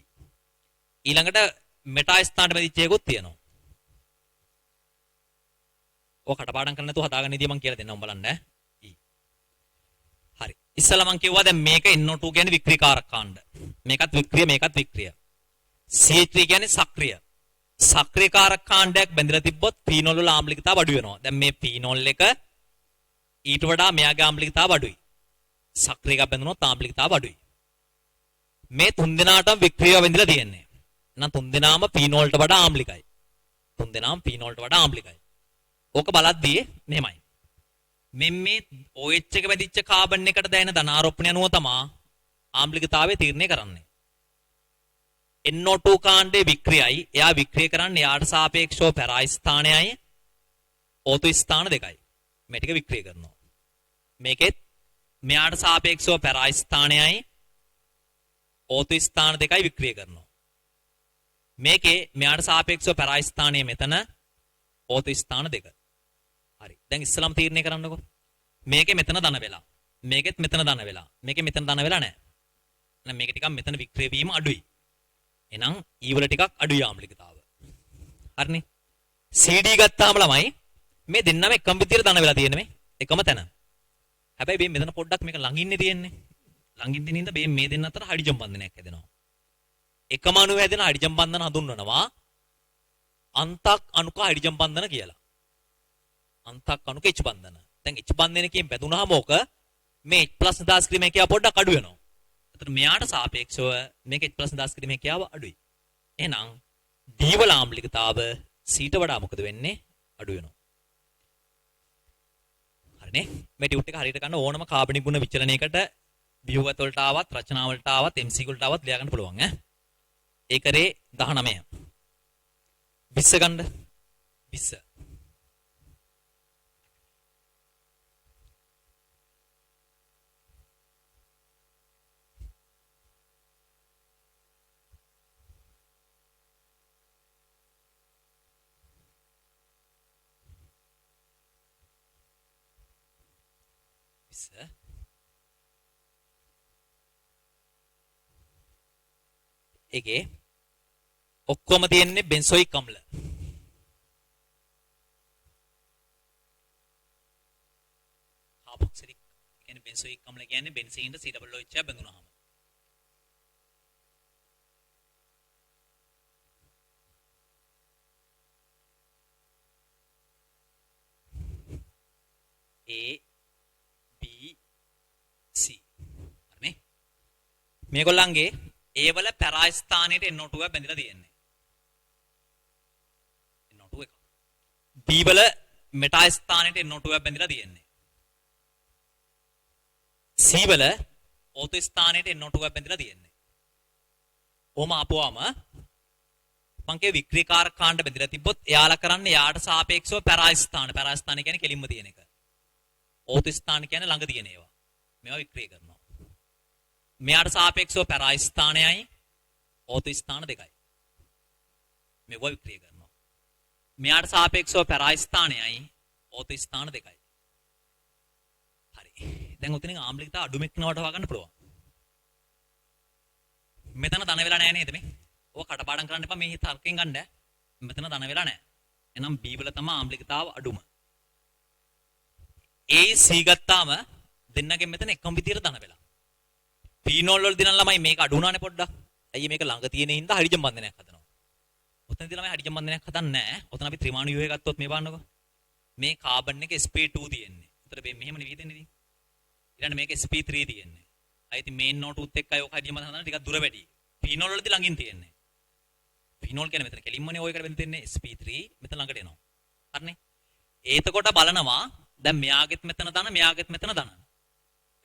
ඊළඟට මෙටා ස්ථානට බැඳිච්ච එකකුත් තියෙනවා. ඔය කටපාඩම් කරන්න නැතුව හදාගන්න ඉදිය මම කියලා දෙන්නම් බලන්න. E. හරි. ඉස්සලා මම කිව්වා දැන් මේක NO2 කියන්නේ වික්‍රිය කාරක කාණ්ඩ. මේකත් වික්‍රිය මේකත් වික්‍රිය. CH3 කියන්නේ සක්‍රිය. සක්‍රිය කාරක කාණ්ඩයක් බැඳලා තිබ්බොත් ෆීනෝල් වල ආම්ලිකතාව අඩු වෙනවා. දැන් මේ ෆීනෝල් එක ඊට වඩා මෙයාගේ ආම්ලිකතාව අඩුයි. සක්‍රිය එකක් බැඳුනොත් ආම්ලිකතාව අඩුයි. මේ තුන් දෙනාටම වික්‍රියව බැඳලා තියෙන්නේ. එහෙනම් තුන් දෙනාම ෆීනෝල් වලට වඩා ආම්ලිකයි. තුන් දෙනාම ෆීනෝල් වලට වඩා ආම්ලිකයි. ඕක බලද්දී මෙහෙමයි. මේ OH එක බැඳිච්ච කාබන් එකට දැනෙන ධනාරෝපණය අනුව තමයි ආම්ලිකතාවය තීරණය කරන්නේ. NO2 කාණ්ඩයේ වික්‍රියයි එයා වික්‍රිය කරන්නේ යාට සාපේක්ෂව පැරායි ස්ථානයයි O2 ස්ථාන දෙකයි. මේ ටික වික්‍රිය කරනවා. මේකෙත් මෙයාට සාපේක්ෂව පැරායි ස්ථානයයි O2 ස්ථාන දෙකයි වික්‍රිය කරනවා. මේකේ මෙයාට සාපේක්ෂව පැරායි ස්ථානය මෙතන O2 ස්ථාන දෙක. හරි. දැන් ඉස්සලම තීරණය කරන්නකෝ. මේකේ මෙතන ධන වෙලා. මේකෙත් මෙතන ධන වෙලා. මේකේ මෙතන ධන වෙලා නැහැ. එහෙනම් මේක ටිකක් මෙතන වික්‍රිය වීම අඩුයි. එහෙනම් E වල ටිකක් අඩුයි ආම්ලිකතාව. හරිනේ. CD ගත්තාම ළමයි මේ දෙන්නම එකම විදියට ධන වෙලා තියෙන්නේ මේ එකම තැන. හැබැයි මේ මෙතන පොඩ්ඩක් මේක ළඟින්නේ තියෙන්නේ. ළඟින් දින ඉඳ මේ දෙන්න අතර හයිඩ්‍රජන් බන්ධනයක් හැදෙනවා. එකම අණුව හැදෙන හයිඩ්‍රජන් බන්ධන හඳුන්වනවා අන්තක් අණුක හයිඩ්‍රජන් බන්ධන කියලා. අන්තක් අණුක H බන්ධන. දැන් H බන්ධනයකින් බැඳුනහම ඕක මේ H+ නිදාස් කිරීමේ කියාව පොඩ්ඩක් අඩු වෙනවා. එතකොට මෙයාට සාපේක්ෂව මේක H+ නිදාස් කිරීමේ කියාව අඩුයි. එහෙනම් D වල ආම්ලිකතාව C ට වඩා මොකද වෙන්නේ? අඩු වෙනවා. හරිනේ මේ ටියුට් එක හරියට ගන්න ඕනම කාබනික ගුණ විචලනයකට ව්‍යුහගත වලට ආවත් රචනා වලට ආවත් MC වලට ආවත් ලියා ගන්න පුළුවන් ඈ ඒ කරේ 19 20 ගන්න 20 ඒකේ ඔක්කොම තියෙන්නේ බෙන්සොයික් අම්ල. කාබොක්සිලික් කියන්නේ බෙන්සොයික් අම්ල කියන්නේ බෙන්සීන්ට COOH එක බඳුනහම. A B C හරිනේ මේගොල්ලන්ගේ A වල පැරා ස්ථානයේ NO2 එක බැඳලා තියෙන්නේ NO2 එක B වල මෙටා ස්ථානයේ NO2 එක බැඳලා තියෙන්නේ C වල ඕතෝ ස්ථානයේ NO2 එක බැඳලා තියෙන්නේ ඕම ආපුවාම මං කිය වික්‍රියකාරක කාණ්ඩ බැඳලා තිබ්බොත් එයාලා කරන්නේ යාට සාපේක්ෂව පැරා ස්ථාන කියන්නේ කෙලින්ම තියෙන එක ඕතෝ ස්ථාන කියන්නේ ළඟ තියෙන ඒවා මේවා වික්‍රිය කරනවා මෙයාට සාපේක්ෂව පැරා ස්ථානයයි ඕතෝ ස්ථාන දෙකයි මේවා වික්‍රිය කරනවා මෙයාට සාපේක්ෂව පැරා ස්ථානයයි ඕතෝ ස්ථාන දෙකයි හරි දැන් උතනින් ආම්ලිකතා අඩු මෙක්නවට හොයාගන්න පුළුවන් මෙතන ධන වෙලා නැහැ නේද මේ ඔය කටපාඩම් කරන්න එපා මේ තර්කයෙන් ගන්න මෙතන ධන වෙලා නැහැ එහෙනම් B වල තමයි ආම්ලිකතාව අඩුම A C ගත්තාම දෙන්නගෙන් මෙතන එකම විදියට ධන වෙලා ෆීනෝල් වල දිනන ළමයි මේක අඩු වුණානේ පොඩ්ඩක්. අයියේ මේක ළඟ තියෙන හින්දා හයිඩ්‍රජන් බන්ධනයක් හදනවා. ඔතනදී ළමයි හයිඩ්‍රජන් බන්ධනයක් හදන්නේ නැහැ. ඔතන අපි ත්‍රිමාණු ව්‍යුහය ගත්තොත් මේ බලන්නකෝ. මේ කාබන් එක sp2 තියෙන්නේ. උතර මේ මෙහෙම නෙවෙයි දෙන්නේ ඉතින්. ඊළඟට මේක sp3 තියෙන්නේ. අය ඉතින් මේන් නෝටුත් එක්කයි ඔක හයිඩ්‍රජන් බන්ධන හදන ටිකක් දුර වැඩි. ෆීනෝල් වලදී ළඟින් තියෙන්නේ. ෆීනෝල් කියන්නේ මෙතන කෙලින්මනේ ඔය එකට වෙන දෙන්නේ sp3 මෙතන ළඟට එනවා. හරිනේ. ඒතකොට බලනවා දැන් මෙයාගෙත් මෙතන දන මෙයාගෙත් මෙතන දන.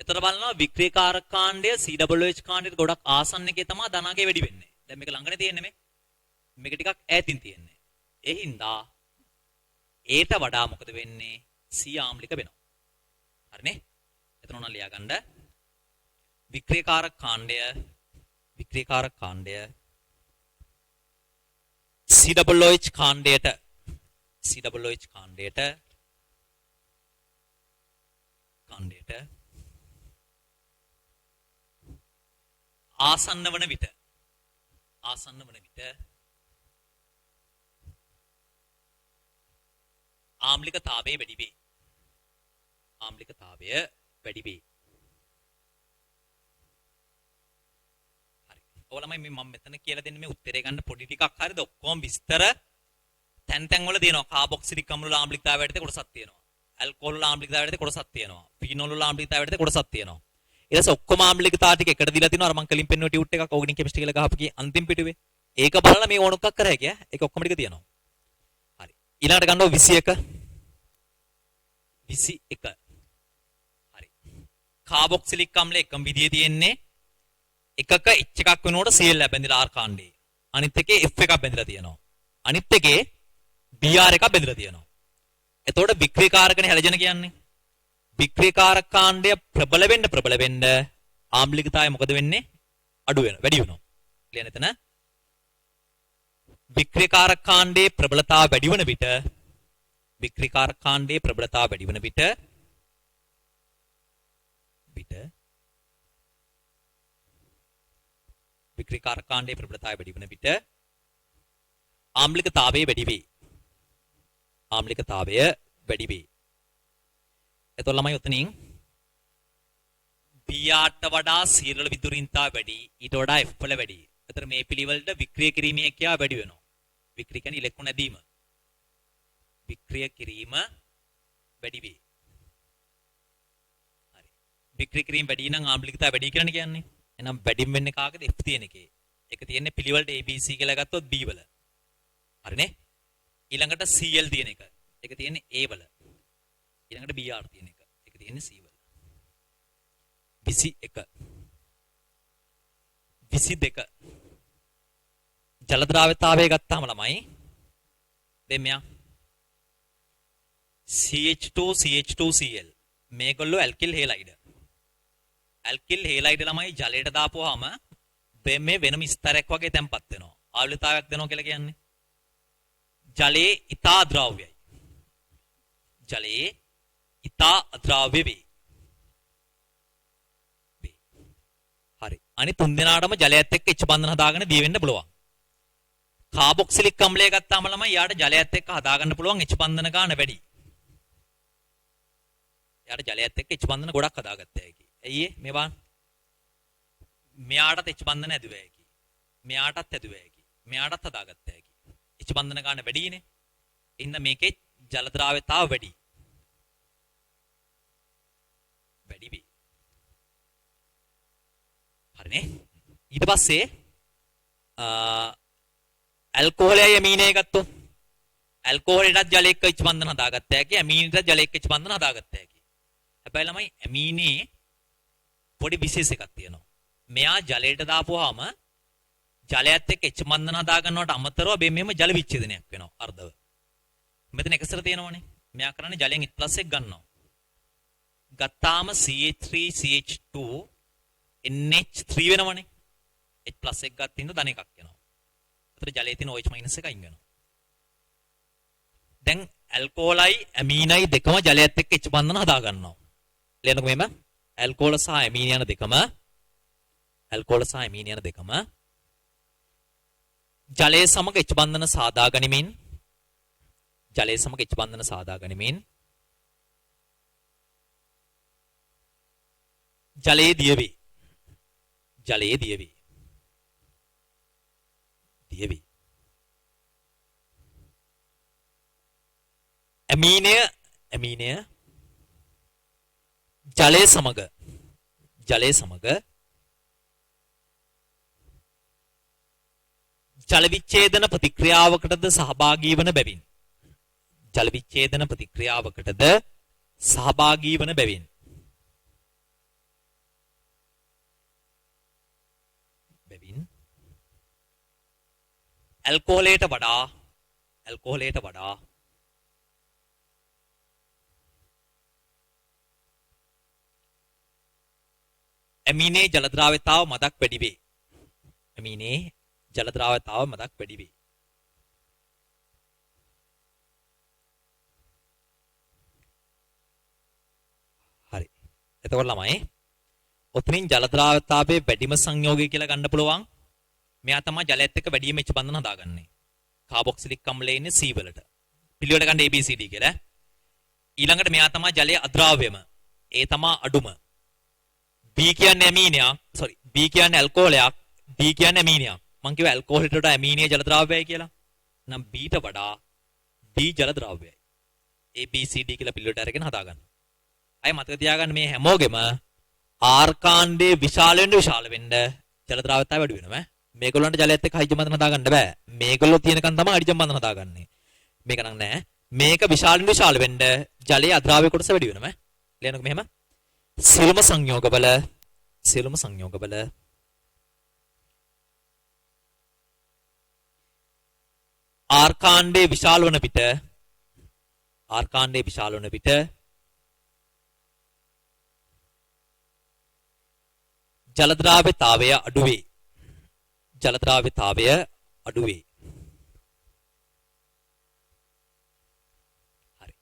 එතකොට බලනවා වික්‍රියකාරක කාණ්ඩය COH කාණ්ඩයට ගොඩක් ආසන්න එකේ තමයි ධනාගේ වැඩි වෙන්නේ. දැන් මේක ළඟනේ තියෙන්නේ මේක ටිකක් ඈතින් තියෙන්නේ. ඒ හින්දා ඒට වඩා මොකද වෙන්නේ? C ආම්ලික වෙනවා. හරිනේ? එතන උනන් ලියා ගන්න. වික්‍රියකාරක කාණ්ඩය COH කාණ්ඩයට ආසන්න වන විට ආම්ලිකතාවය වැඩි වේ. හරි. ඔයාලමයි මම මෙතන කියලා දෙන්නේ මේ උත්තරේ ගන්න පොඩි ටිකක් හරිද ඔක්කොම විස්තර තැන් වල දෙනවා. කාබොක්සිලික් අම්ල වල ආම්ලිකතාවය වැඩිද කොටසක් තියෙනවා. ඇල්කොහොල් වල ආම්ලිකතාවය වැඩිද කොටසක් තියෙනවා. ෆීනෝල් වල ආම්ලිකතාවය වැඩිද කොටසක් තියෙනවා. ඊට පස්සේ ඔක්කොම ආම්ලිකතා ටික එකට දීලා තිනවා. අර මම කලින් පෙන්නුව ටියුට් එකක් ඕගනික් කෙමිස්ට්‍රි කියලා ගහපු කී අන්තිම පිටුවේ. ඒක බලලා මේ ඕන එකක් කර හැකියි. ඒක ඔක්කොම ටික තියෙනවා. හරි. ඊළඟට ගන්නවා 21. හරි. කාබොක්සිලික් අම්ල එකම විදියේ තියෙන්නේ එකක H එකක් වෙනකොට Cl බැඳිලා R කාණ්ඩේ. අනිත් එකේ F එකක් බැඳිලා තියෙනවා. අනිත් එකේ Br එකක් බැඳිලා තියෙනවා. එතකොට වික්‍රියකාරකනේ හැලජන කියන්නේ. වික්‍රියකාරක කාණ්ඩය ප්‍රබල වෙන්න ආම්ලිකතාවය මොකද වෙන්නේ? අඩු වෙනවා. වැඩි වෙනවා. ලියන්න එතන. වික්‍රියකාරක කාණ්ඩයේ ප්‍රබලතාව වැඩි වන විට වික්‍රියකාරක කාණ්ඩයේ ප්‍රබලතාව වැඩි වන විට වික්‍රියකාරක කාණ්ඩයේ ප්‍රබලතාවය වැඩි වන විට ආම්ලිකතාවය වැඩි වේ. එතකොට ළමයි උතනින් Br වඩා සීරල විදුරින්තා වැඩි ඊට වඩා F වල වැඩි. එතන මේ පිළිවෙලට වික්‍රිය කිරීමේ හැකියාව වැඩි වෙනවා. වික්‍රිය කියන්නේ ඉලෙක්ට්‍රෝන ඇදීම. වික්‍රිය කිරීම වැඩි වේ. හරි. වික්‍රිය කිරීම වැඩි නම් ආම්ලිකතාව වැඩි කියලා කියන්නේ. එහෙනම් වැඩිම වෙන්නේ කාගේද? F තියෙන එකේ. ඒක තියෙන්නේ පිළිවෙලට ABC කියලා ගත්තොත් B වල. හරිනේ? ඊළඟට Cl තියෙන එක. ඒක තියෙන්නේ A වල. ඊළඟට Br තියෙන එක. තියෙන්නේ C වල. 21 22 ජල ද්‍රාව්‍යතාවය ගත්තාම ළමයි දැන් මෙයා CH2CH2Cl මේගොල්ලෝ ඇල්කිල් හේලයිඩ්. ඇල්කිල් හේලයිඩ් ළමයි ජලයට දාපුවාම දැන් මේ වෙනම ස්තරයක් වගේ තැම්පත් වෙනවා. ආවලතාවයක් දෙනවා කියලා කියන්නේ. ජලයේ ඉතා ද්‍රව්‍යයි. ජලයේ ඉතා අද්‍රව්‍ය වේ. හරි. අනිත් තුන් දෙනාටම ජලයත් එක්ක එච් බන්ධන හදාගෙන දී වෙන්න පුළුවන්. කාබොක්සිලික් අම්ලය ගත්තාම ළමයි යාට ජලයත් එක්ක හදාගන්න පුළුවන් එච් බන්ධන ගන්න වැඩි. යාට ජලයත් එක්ක එච් බන්ධන ගොඩක් හදාගත්තා හැකි. ඇයි ඒ? මේ බලන්න. මෙයාටත් එච් බන්ධන ඇදුවා හැකි. මෙයාටත් ඇදුවා හැකි. මෙයාටත් හදාගත්තා හැකි. එච් බන්ධන ගන්න වැඩිනේ. ඉන්න මේකේ ජල ද්‍රාව්‍යතාව වැඩි. වැඩි වේ. හරිනේ. ඊට පස්සේ ඇල්කොහොලයයි ඇමීනය ගත්තොත් ඇල්කොහොලයටත් ජලය එක්ක එච් බන්ධන හදාගත්තා හැකි. ඇමීනටත් ජලය එක්ක එච් බන්ධන හදාගත්තා හැකි. හැබැයි ළමයි ඇමීනේ පොඩි විශේෂ එකක් තියෙනවා. මෙයා ජලයට දාපුවාම ජලයත් එක්ක එච් බන්ධන හදා ගන්නවට අමතරව මෙහෙම ජල විච්ඡේදනයක් වෙනවා අර්ධව. මෙතන එකසර තියෙනවනේ. මෙයා කරන්නේ ජලයෙන් H+ එක ගන්නවා. ගත්තාම CH3CH2 NH3 වෙනවනේ. H+ එක ගත්තින්ද ධන එකක් එනවා. ඒතර ජලයේ තියෙන OH- එක අයින් වෙනවා. දැන් ඇල්කොහොලයි ඇමීනයි දෙකම ජලයත් එක්ක එච් බන්ධන හදා ගන්නවා. ලියන්නකො මෙහෙම. ඇල්කොහොල සහ ඇමීන යන දෙකම ජලයේ සමග එච් බන්ධන සාදා ගනිමින් ජලයේ දියවේ. ඇමීනය ජලයේ සමග ජල විච්ඡේදන ප්‍රතික්‍රියාවකටද සහභාගී වන බැවින් ඇල්කොහොලයට වඩා ඇමීනේ ජල ද්‍රාව්‍යතාව මදක් වැඩි වේ. හරි. එතකොට ළමයි ඔතනින් ජල ද්‍රාව්‍යතාවයේ වැඩිම සංයෝගය කියලා ගන්න පුළුවන්. මෙයා තමයි ජලයත් එක්ක වැඩිම එච් බන්ධන හදාගන්නේ. කාබොක්සිලික් අම්ලයේ ඉන්නේ C වලට. පිළිවෙලට ගන්න ABCD කියලා. ඊළඟට මෙයා තමයි ජලයේ අද්‍රාව්‍යම. ඒ තමයි අඩුම. B කියන්නේ ඇමීනයක්. B කියන්නේ ඇල්කොහොලයක්. D කියන්නේ ඇමීනයක්. මං කිව්වා ඇල්කොහොලට වඩා ඇමීනිය ජල ද්‍රාව්‍යයි කියලා. නම් B ට වඩා D ජල ද්‍රාව්‍යයි. ABCD කියලා පිළිවෙලට අරගෙන හදාගන්න. අය මතක තියාගන්න මේ හැමෝගෙම R කාණ්ඩයේ විශාල වෙන්න ජල ද්‍රාව්‍යතාවය වැඩි වෙනවා. මේගොල්ලන්ට ජලයත් එක්ක හයිජ බන්ධන හදාගන්න බෑ. මේගොල්ලෝ තියෙනකන් තමයි අඩිජ බන්ධන හදාගන්නේ. මේක නම් නෑ. මේක විශාල වෙන්න ජලයේ අද්‍රාව්‍ය කොටස වැඩි වෙනවා. ලියන්නකො මෙහෙම. සියලුම සංයෝගවල R කාණ්ඩයේ විශාල වන විට ජල ද්‍රාව්‍යතාවය අඩු වේ. හරි.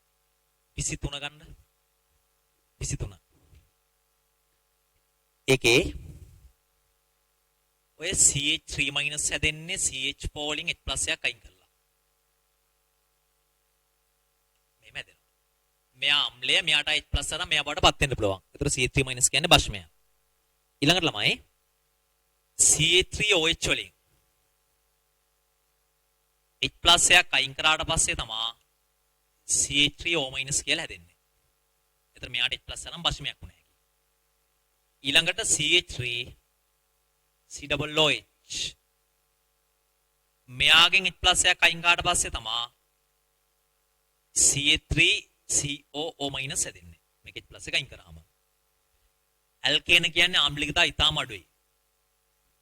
23 ගන්න. 23. ඒකේ ඔය CH3- හැදෙන්නේ CH4 වලින් H+ එකක් අයින් කරලා. මෙහෙම හැදෙනවා. මෙයා අම්ලය මෙයාට H+ අරන් මෙයා බවට පත් වෙන්න පුළුවන්. ඒතර CH3- කියන්නේ භස්මය. ඊළඟට ළමයි CH3OH වලින් H+ එකක් අයින් කරාට පස්සේ තමයි CH3O- කියලා හැදෙන්නේ. ඒතර මෙයාට H+ අරන් භස්මයක් වුණා. ඊළඟට CH3COOH මෙයාගෙන් H+ එකක් අයින් කරාට පස්සේ තමයි CH3COO- හැදෙන්නේ. මේකේ ප්ලස් එක අයින් කරාම ඇල්කේන කියන්නේ ආම්ලිකතා ඉතාම අඩුයි.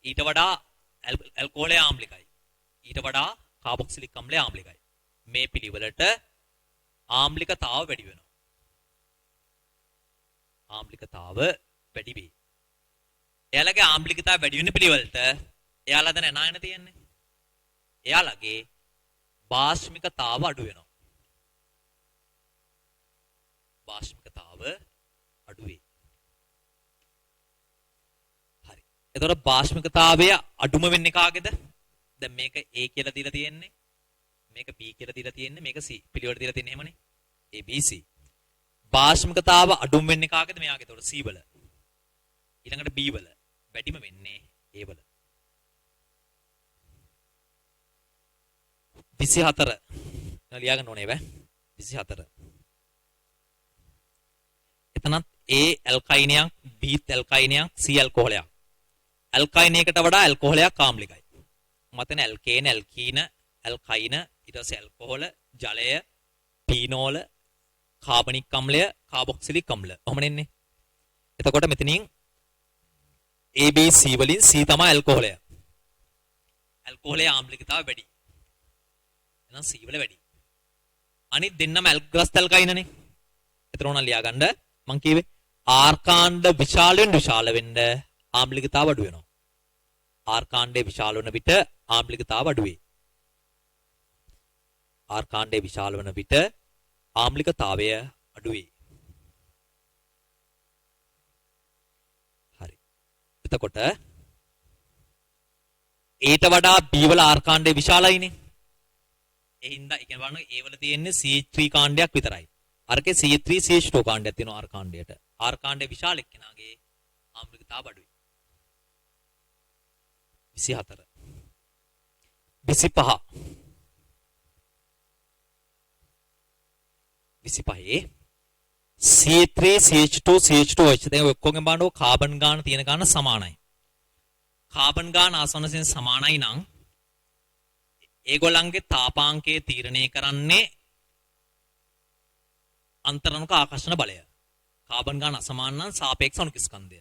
ඊට වඩා ඇල්කෝහලය ආම්ලිකයි. ඊට වඩා කාබොක්සිලික් අම්ලය ආම්ලිකයි. මේ පිළිවෙලට ආම්ලිකතාව වැඩි වෙනවා. ආම්ලිකතාව වැඩි වේ. එයාලගේ ආම්ලිකතාව වැඩි වෙන පිළිවෙලට එයාලා දැන් එනායන තියෙන්නේ. එයාලගේ භාෂ්මිකතාව අඩු වෙනවා. භාෂ්මිකතාව අඩු වේ. හරි. එතකොට භාෂ්මිකතාවය අඩුම වෙන්නේ කාගේද? දැන් මේක A කියලා දීලා තියෙන්නේ. මේක B කියලා දීලා තියෙන්නේ. මේක C පිළිවෙලට දීලා තියෙන්නේ එහෙමනේ. A B C. භාෂ්මිකතාව අඩුම වෙන්නේ කාගේද? මෙයාගේ. එතකොට C වල. ඊළඟට B වල. වැඩිම වෙන්නේ A වල. 24. ලියාගන්න ඕනේ බෑ. 24. එතනත් A ඇල්කයිනයක්, B ඇල්කයිනයක්, C ඇල්කොහොලයක්. ඇල්කයිනයකට වඩා ඇල්කොහොලයක් ආම්ලිකයි. මතන ඇල්කේන, ඇල්කීන, ඇල්කයින, ඊට පස්සේ ඇල්කොහොල, ජලය, පීනෝල, කාබනික් අම්ලය, කාබොක්සිලික් අම්ල. ඔහොම නෙන්නේ. එතකොට මෙතනින් A B C වලින් C තමයි ඇල්කොහොලය. ඇල්කොහොලේ ආම්ලිකතාව වැඩි. එහෙනම් C වල වැඩි. අනිත් දෙන්නම ඇල්ග්‍රස් ඇල්කයිනනේ. එතන උනා ලියාගන්න මං කියවේ ආර්කාණ්ඩ විශාල වෙන්න ආම්ලිකතාව අඩු වෙනවා. ආර්කාණ්ඩේ විශාල වන විට ආම්ලිකතාව අඩු වේ. ආර්කාණ්ඩේ විශාල වන විට ආම්ලිකතාවය අඩු වේ. හරි. එතකොට ඒට වඩා B වල ආර්කාණ්ඩේ විශාලයිනේ. ඒ හින්දා ඒ කියන්නේ බලන්න A වල තියෙන්නේ CH3 කාණ්ඩයක් විතරයි. අරකේ CH3 CH2 කාණ්ඩයක් තියෙනවා R කාණ්ඩයට. R කාණ්ඩේ විශාල එක්කෙනාගේ ආම්ලිකතාව අඩුයි. 24 25 25 C3 CH2 CH2 දැන් ඔක්කොගෙන් බලනකොට කාබන් ගාන තියෙන ගාන සමානයි. කාබන් ගාන ආසන්නයෙන් සමානයි නම් ඒගොල්ලන්ගේ තාපාංකය තීරණය කරන්නේ අන්තරණක ආකර්ෂණ බලය. කාබන් ගාන අසමාන නම් සාපේක්ෂ අණුක ස්කන්ධය.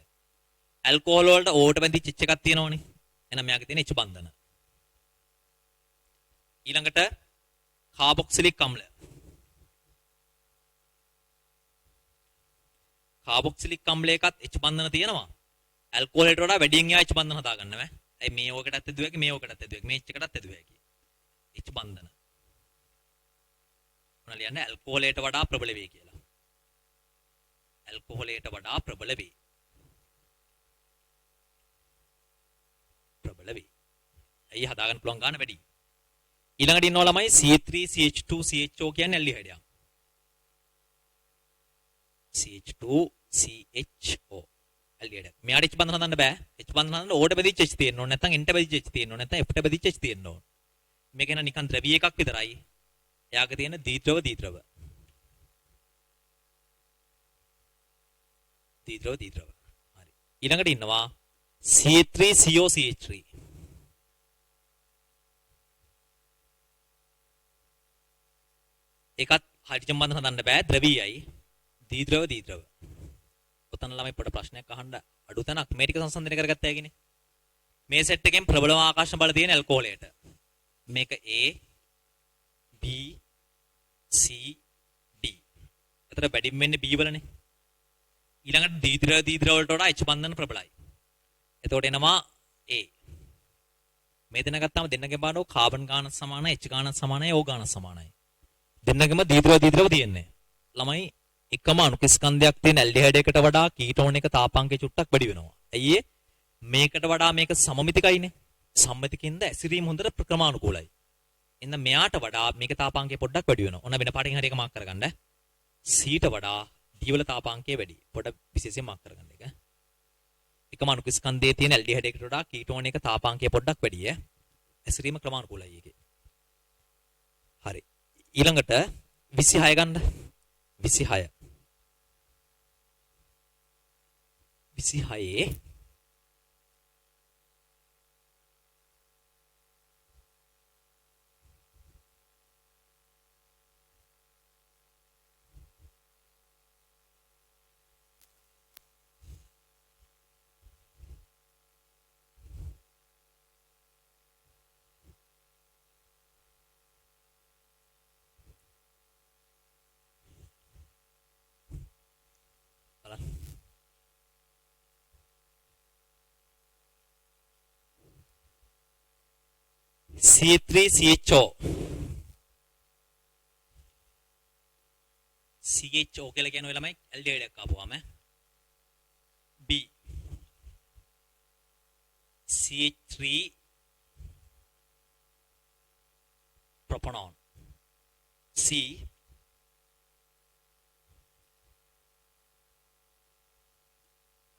ඇල්කොහොල් වලට ඕට බැඳිච්ච එකක් තියෙනවනේ. එහෙනම් මෙයාගේ තියෙන H බන්ධන. ඊළඟට කාබොක්සිලික් අම්ල. කාබොක්සිලික් අම්ලයකත් H බන්ධන තියෙනවා. ඇල්කොහොලට වඩා වැඩියෙන් යා H බන්ධන හදාගන්න බෑ. ඒ මේ ඕකටත් ඇදුවා හැකි මේ ඕකටත් ඇදුවා හැකි මේ H එකටත් ඇදුවා හැකි. H බන්ධන. මොනවා ලියන්නේ ඇල්කොහොලයට වඩා ප්‍රබල වේ කියලා. ඇල්කොහොලයට වඩා ප්‍රබල වේ. ප්‍රබල වේ. අය හදාගන්න පුළුවන් ගන්න වැඩි. ඊළඟට ඉන්නවා ළමයි C3 CH2 CHO කියන්නේ ඇල්ඩිහයිඩයක්. CH2 CHO ඇල්ඩිහයිඩයක්. මෙයාට H බන්ධන හදන්න බෑ. H බන්ධන හදන්න ඕට බෙදිච්ච H තියෙන්න ඕනේ. නැත්නම් N ට බෙදිච්ච H තියෙන්න ඕනේ. නැත්නම් F ට බෙදිච්ච H තියෙන්න ඕනේ. මේක න නිකන් ද්‍රව්‍ය එකක් විතරයි. එයාගේ තියෙන දීද්‍රව දීද්‍රව. දීද්‍රව දීද්‍රව. හරි. ඊළඟට ඉන්නවා C3COCH3. ඒකත් හයිඩ්‍රජන් බන්ධන හදන්න බෑ ද්‍රවීයයි. දීද්‍රව දීද්‍රව. ඔතන ළමයි පොඩ ප්‍රශ්නයක් අහන්න අඩු තැනක් මේ ටික සංසන්දනය කරගත්තා යකිනේ. මේ සෙට් එකෙන් ප්‍රබලම ආකර්ෂණ බල තියෙන ඇල්කොහොලයට. මේක A B C D. එතන වැඩිම වෙන්නේ B වලනේ. ඊළඟට දීද්‍රව වලට වඩා H බන්ධන ප්‍රබලයි. එතකොට එනවා A. මේ දෙන්න ගත්තාම දෙන්නගේ බලනකො කාබන් ගානත් සමානයි H ගානත් සමානයි O ගානත් සමානයි. දෙන්නගෙම දීද්‍රව තියෙන්නේ. ළමයි එකම අණුක ස්කන්ධයක් තියෙන ඇල්ඩිහයිඩ් එකට වඩා කීටෝන් එක තාපාංකය චුට්ටක් වැඩි වෙනවා. ඇයි මේකට වඩා මේක සමමිතිකයිනේ. සම්මිතිකින්ද ඇසිරීම හොඳට ප්‍රක්‍රමානුකූලයි. එහෙනම් මෙයාට වඩා මේක තාපාංකය පොඩ්ඩක් වැඩි වෙනවා. ඔන්න වෙන පාටින් හරි එක මාක් කරගන්න. C ට වඩා D වල තාපාංකය වැඩි. පොඩ විශේෂයෙන් මාක් කරගන්න එක. එකම අණුක ස්කන්ධයේ තියෙන ඇල්ඩිහයිඩ් එකට වඩා කීටෝන් එක තාපාංකය පොඩ්ඩක් වැඩි ඈ. ඇසිරීම ක්‍රමානුකූලයි ඒකේ. හරි. ඊළඟට 26 ගන්න. 26 26 26 C3CHO CHO කියලා කියන ඔය ළමයි aldehyde එකක් ආපුවාම B CH3 propanol C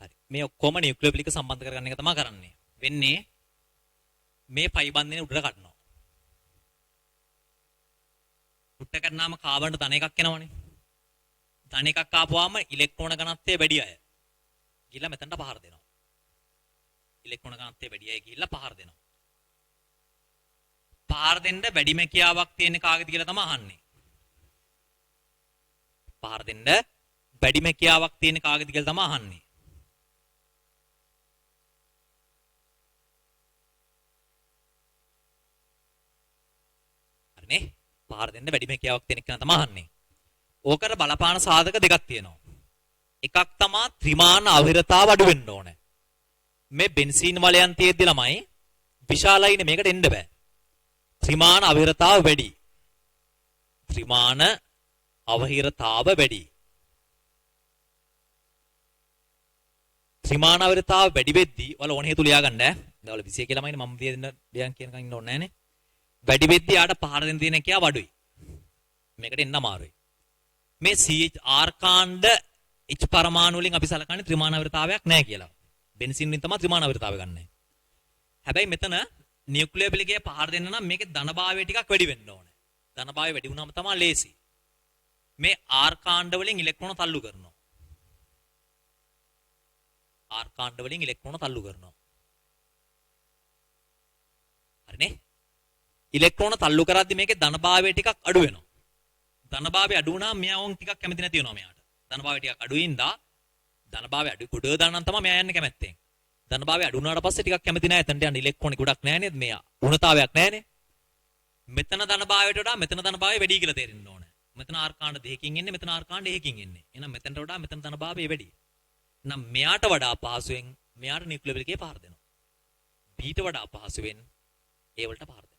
හරි මේ ඔක්කොම නියුක්ලියෝෆිලික සම්බන්ධ කරගන්න එක තමයි කරන්නේ වෙන්නේ මේ පයි බන්ධනේ උඩට කඩනවා උඩට කඩනාම කාබන්ට ධන එකක් එනවනේ ධන එකක් ආපුවාම ඉලෙක්ට්‍රෝන ඝනත්වය වැඩි අය ගිහලා මෙතනට පහර දෙනවා ඉලෙක්ට්‍රෝන ඝනත්වය වැඩි අය ගිහලා පහර දෙනවා පහර දෙන්න වැඩිම කියාවක් තියෙන කාගෙද කියලා තමයි අහන්නේ පහර දෙන්න වැඩිම කියාවක් තියෙන කාගෙද කියලා තමයි අහන්නේ හරිනේ පහර දෙන්න වැඩිම කියාවක් තියෙන කෙනා තමයි අහන්නේ ඕකට බලපාන සාධක දෙකක් තියෙනවා. එකක් තමයි ත්‍රිමාන අවහිරතාව අඩු වෙන්න ඕනේ. මේ බෙන්සීන් වලයන් තියෙද්දි ළමයි විශාලයිනේ මේකට එන්න බෑ. ත්‍රිමාන අවහිරතාව වැඩි. ත්‍රිමාන අවහිරතාව වැඩි. ත්‍රිමාන අවහිරතාව වැඩි වෙද්දී වල ඕන හේතු ලියා ගන්න ඈ. දවල් 21 ළමයිනේ මම දෙන්න දෙයන් කියනකන් ඉන්න ඕනේ නෑනේ. වැඩි වෙද්දී ආට පහර දෙන්න තියෙන කියා වඩුයි. මේකට එන්න අමාරුයි. මේ CH R කාණ්ඩ H පරමාණු වලින් අපි සලකන්නේ ත්‍රිමාන අවරිතාවයක් නැහැ කියලා. බෙන්සින් වලින් තමයි ත්‍රිමාන අවරිතාවය ගන්න. හැබැයි මෙතන නියුක්ලියෝෆිලිකයේ පහර දෙන්න නම් මේකේ ධනභාවය ටිකක් වැඩි වෙන්න ඕනේ. ධනභාවය වැඩි වුණාම තමයි ලේසි. මේ R කාණ්ඩ වලින් ඉලෙක්ට්‍රෝන තල්ලු කරනවා. R කාණ්ඩ වලින් ඉලෙක්ට්‍රෝන තල්ලු කරනවා. හරිනේ? ඉලෙක්ට්‍රෝන තල්ලු කරද්දි මේකේ ධනභාවය ටිකක් අඩු වෙනවා. ධනභාවය අඩු වුණාම මෙයා වොන් ටිකක් කැමති නැති වෙනවා මෙයාට. ධනභාවය ටිකක් අඩු වෙනින්දා ධනභාවය අඩු කුඩ දානනම් තමයි මෙයා යන්නේ කැමැත්තෙන්. ධනභාවය අඩු වුණාට පස්සේ ටිකක් කැමති නැහැ. එතනට යන්න ඉලෙක්ට්‍රෝන ගොඩක් නැහැ නේද? මෙයා උණතාවයක් නැහැනේ. මෙතන ධනභාවයට වඩා මෙතන ධනභාවය වැඩි කියලා තේරෙන්න ඕනේ. මෙතන R කාණ්ඩ දෙකකින් එන්නේ මෙතන R කාණ්ඩ එකකින් එන්නේ. එහෙනම් මෙතනට වඩා මෙතන ධනභාවය වැඩි. නම් මෙයාට වඩා පහසුවෙන් මෙයාට නියුක්ලියෝෆිලිකේ පහර දෙනවා. B ට වඩා පහසුවෙන් A වලට පහර දෙනවා.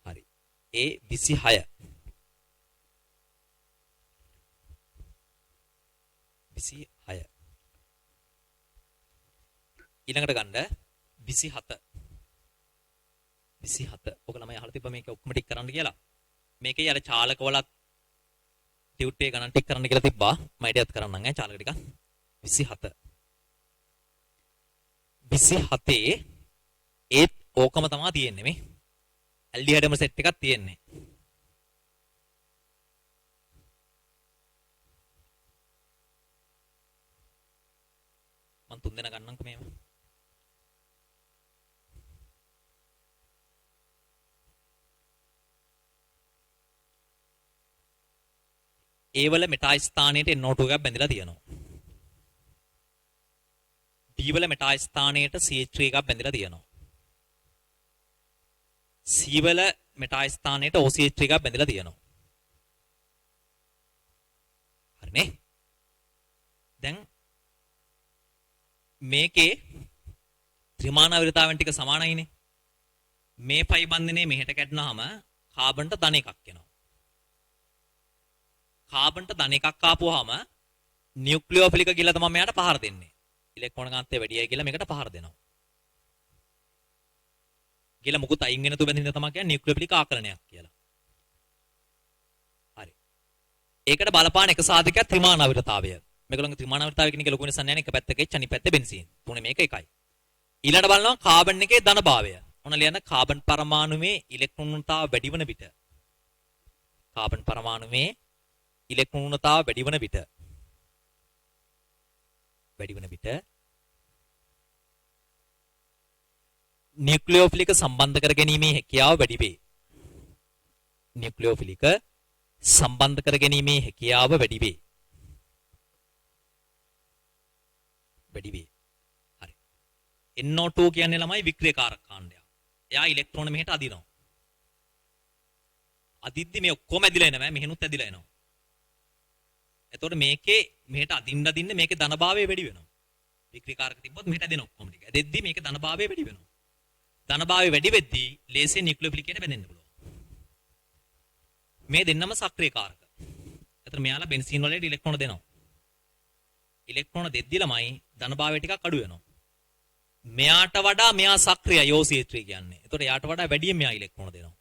හරි. A 26 26 ඊළඟට ගන්න 27 27 ඔක ළමයි අහලා තිබ්බා මේක ඔක්කොම ටික කරන්න කියලා මේකේ අර චාලකවලත් ටියුට් එක ගණන් ටික කරන්න කියලා තිබ්බා මම ඊටත් කරන්නම් ඈ චාලක ටික 27 27 ඒත් ඕකම තමයි තියෙන්නේ මේ ඇල්ඩිහයිඩම සෙට් එකක් තියෙන්නේ මම තුන් දෙනා ගන්නම්කෝ මේව A වල මෙටා ස්ථානයට NO2 එකක් බැඳලා තියෙනවා. B වල මෙටා ස්ථානයට CH3 එකක් බැඳලා තියෙනවා. C වල මෙටා ස්ථානයට OCH3 එකක් බැඳලා තියෙනවා. හරිනේ? දැන් මේකේ ත්‍රිමාන අවරිතාවෙන් ටික සමානයිනේ. මේ පයි බන්ධනේ මෙහෙට කැඩුනහම කාබන්ට ධන එකක් එනවා. කාබන්ට ධන එකක් ආපුවාම නියුක්ලියෝෆිලික කියලා තමයි මෙයාට පහර දෙන්නේ. ඉලෙක්ට්‍රෝන ඝනත්වය වැඩියි කියලා මේකට පහර දෙනවා. කියලා මුකුත් අයින් වෙන තු බැඳින්න තමයි කියන්නේ නියුක්ලියෝෆිලික ආකරණයක් කියලා. හරි. ඒකට බලපාන එක සාධකයක් ත්‍රිමාන අවරිතාවය. මේගොල්ලන්ගේ ත්‍රිමාන අවරිතාවය කියන එක ලොකු වෙනසක් නැහැ නේ. එක පැත්තක H අනිත් පැත්තේ බෙන්සීන්. තුනේ මේක එකයි. ඊළඟට බලනවා කාබන් එකේ ධනභාවය. ඔන්න ලියන්න කාබන් පරමාණුවේ ඉලෙක්ට්‍රෝනතාව වැඩි වන විට. කාබන් පරමාණුවේ ඉලෙක්ට්‍රෝනතාව වැඩි වන විට නියුක්ලියෝෆිලික සම්බන්ධ කර ගැනීමේ හැකියාව වැඩි වේ. නියුක්ලියෝෆිලික සම්බන්ධ කර ගැනීමේ හැකියාව වැඩි වේ. හරි. NO2 කියන්නේ ළමයි වික්‍රියකාරක කාණ්ඩයක්. එයා ඉලෙක්ට්‍රෝන මෙහෙට අදිනවා. අදිද්දි මේ ඔක්කොම ඇදිලා එනවා. මෙහෙනුත් ඇදිලා එනවා. එතකොට මේකේ මෙහෙට අදින්න මේකේ ධනභාවය වැඩි වෙනවා. වික්‍රියකාරක තිබ්බොත් මෙහෙට ඇදෙන ඔක්කොම ටික. ඇදෙද්දි මේකේ ධනභාවය වැඩි වෙනවා. ධනභාවය වැඩි වෙද්දී ලේසියෙන් නියුක්ලියෝෆිලික් එකට බැඳෙන්න පුළුවන්. මේ දෙන්නම සක්‍රීය කාරක. එතන මෙයාලා බෙන්සීන් වලට ඉලෙක්ට්‍රෝන දෙනවා. ඉලෙක්ට්‍රෝන දෙද්දි ළමයි ධනභාවය ටිකක් අඩු වෙනවා. මෙයාට වඩා මෙයා සක්‍රියයි OCH3 කියන්නේ. ඒතකොට එයාට වඩා වැඩියෙන් මෙයා ඉලෙක්ට්‍රෝන දෙනවා.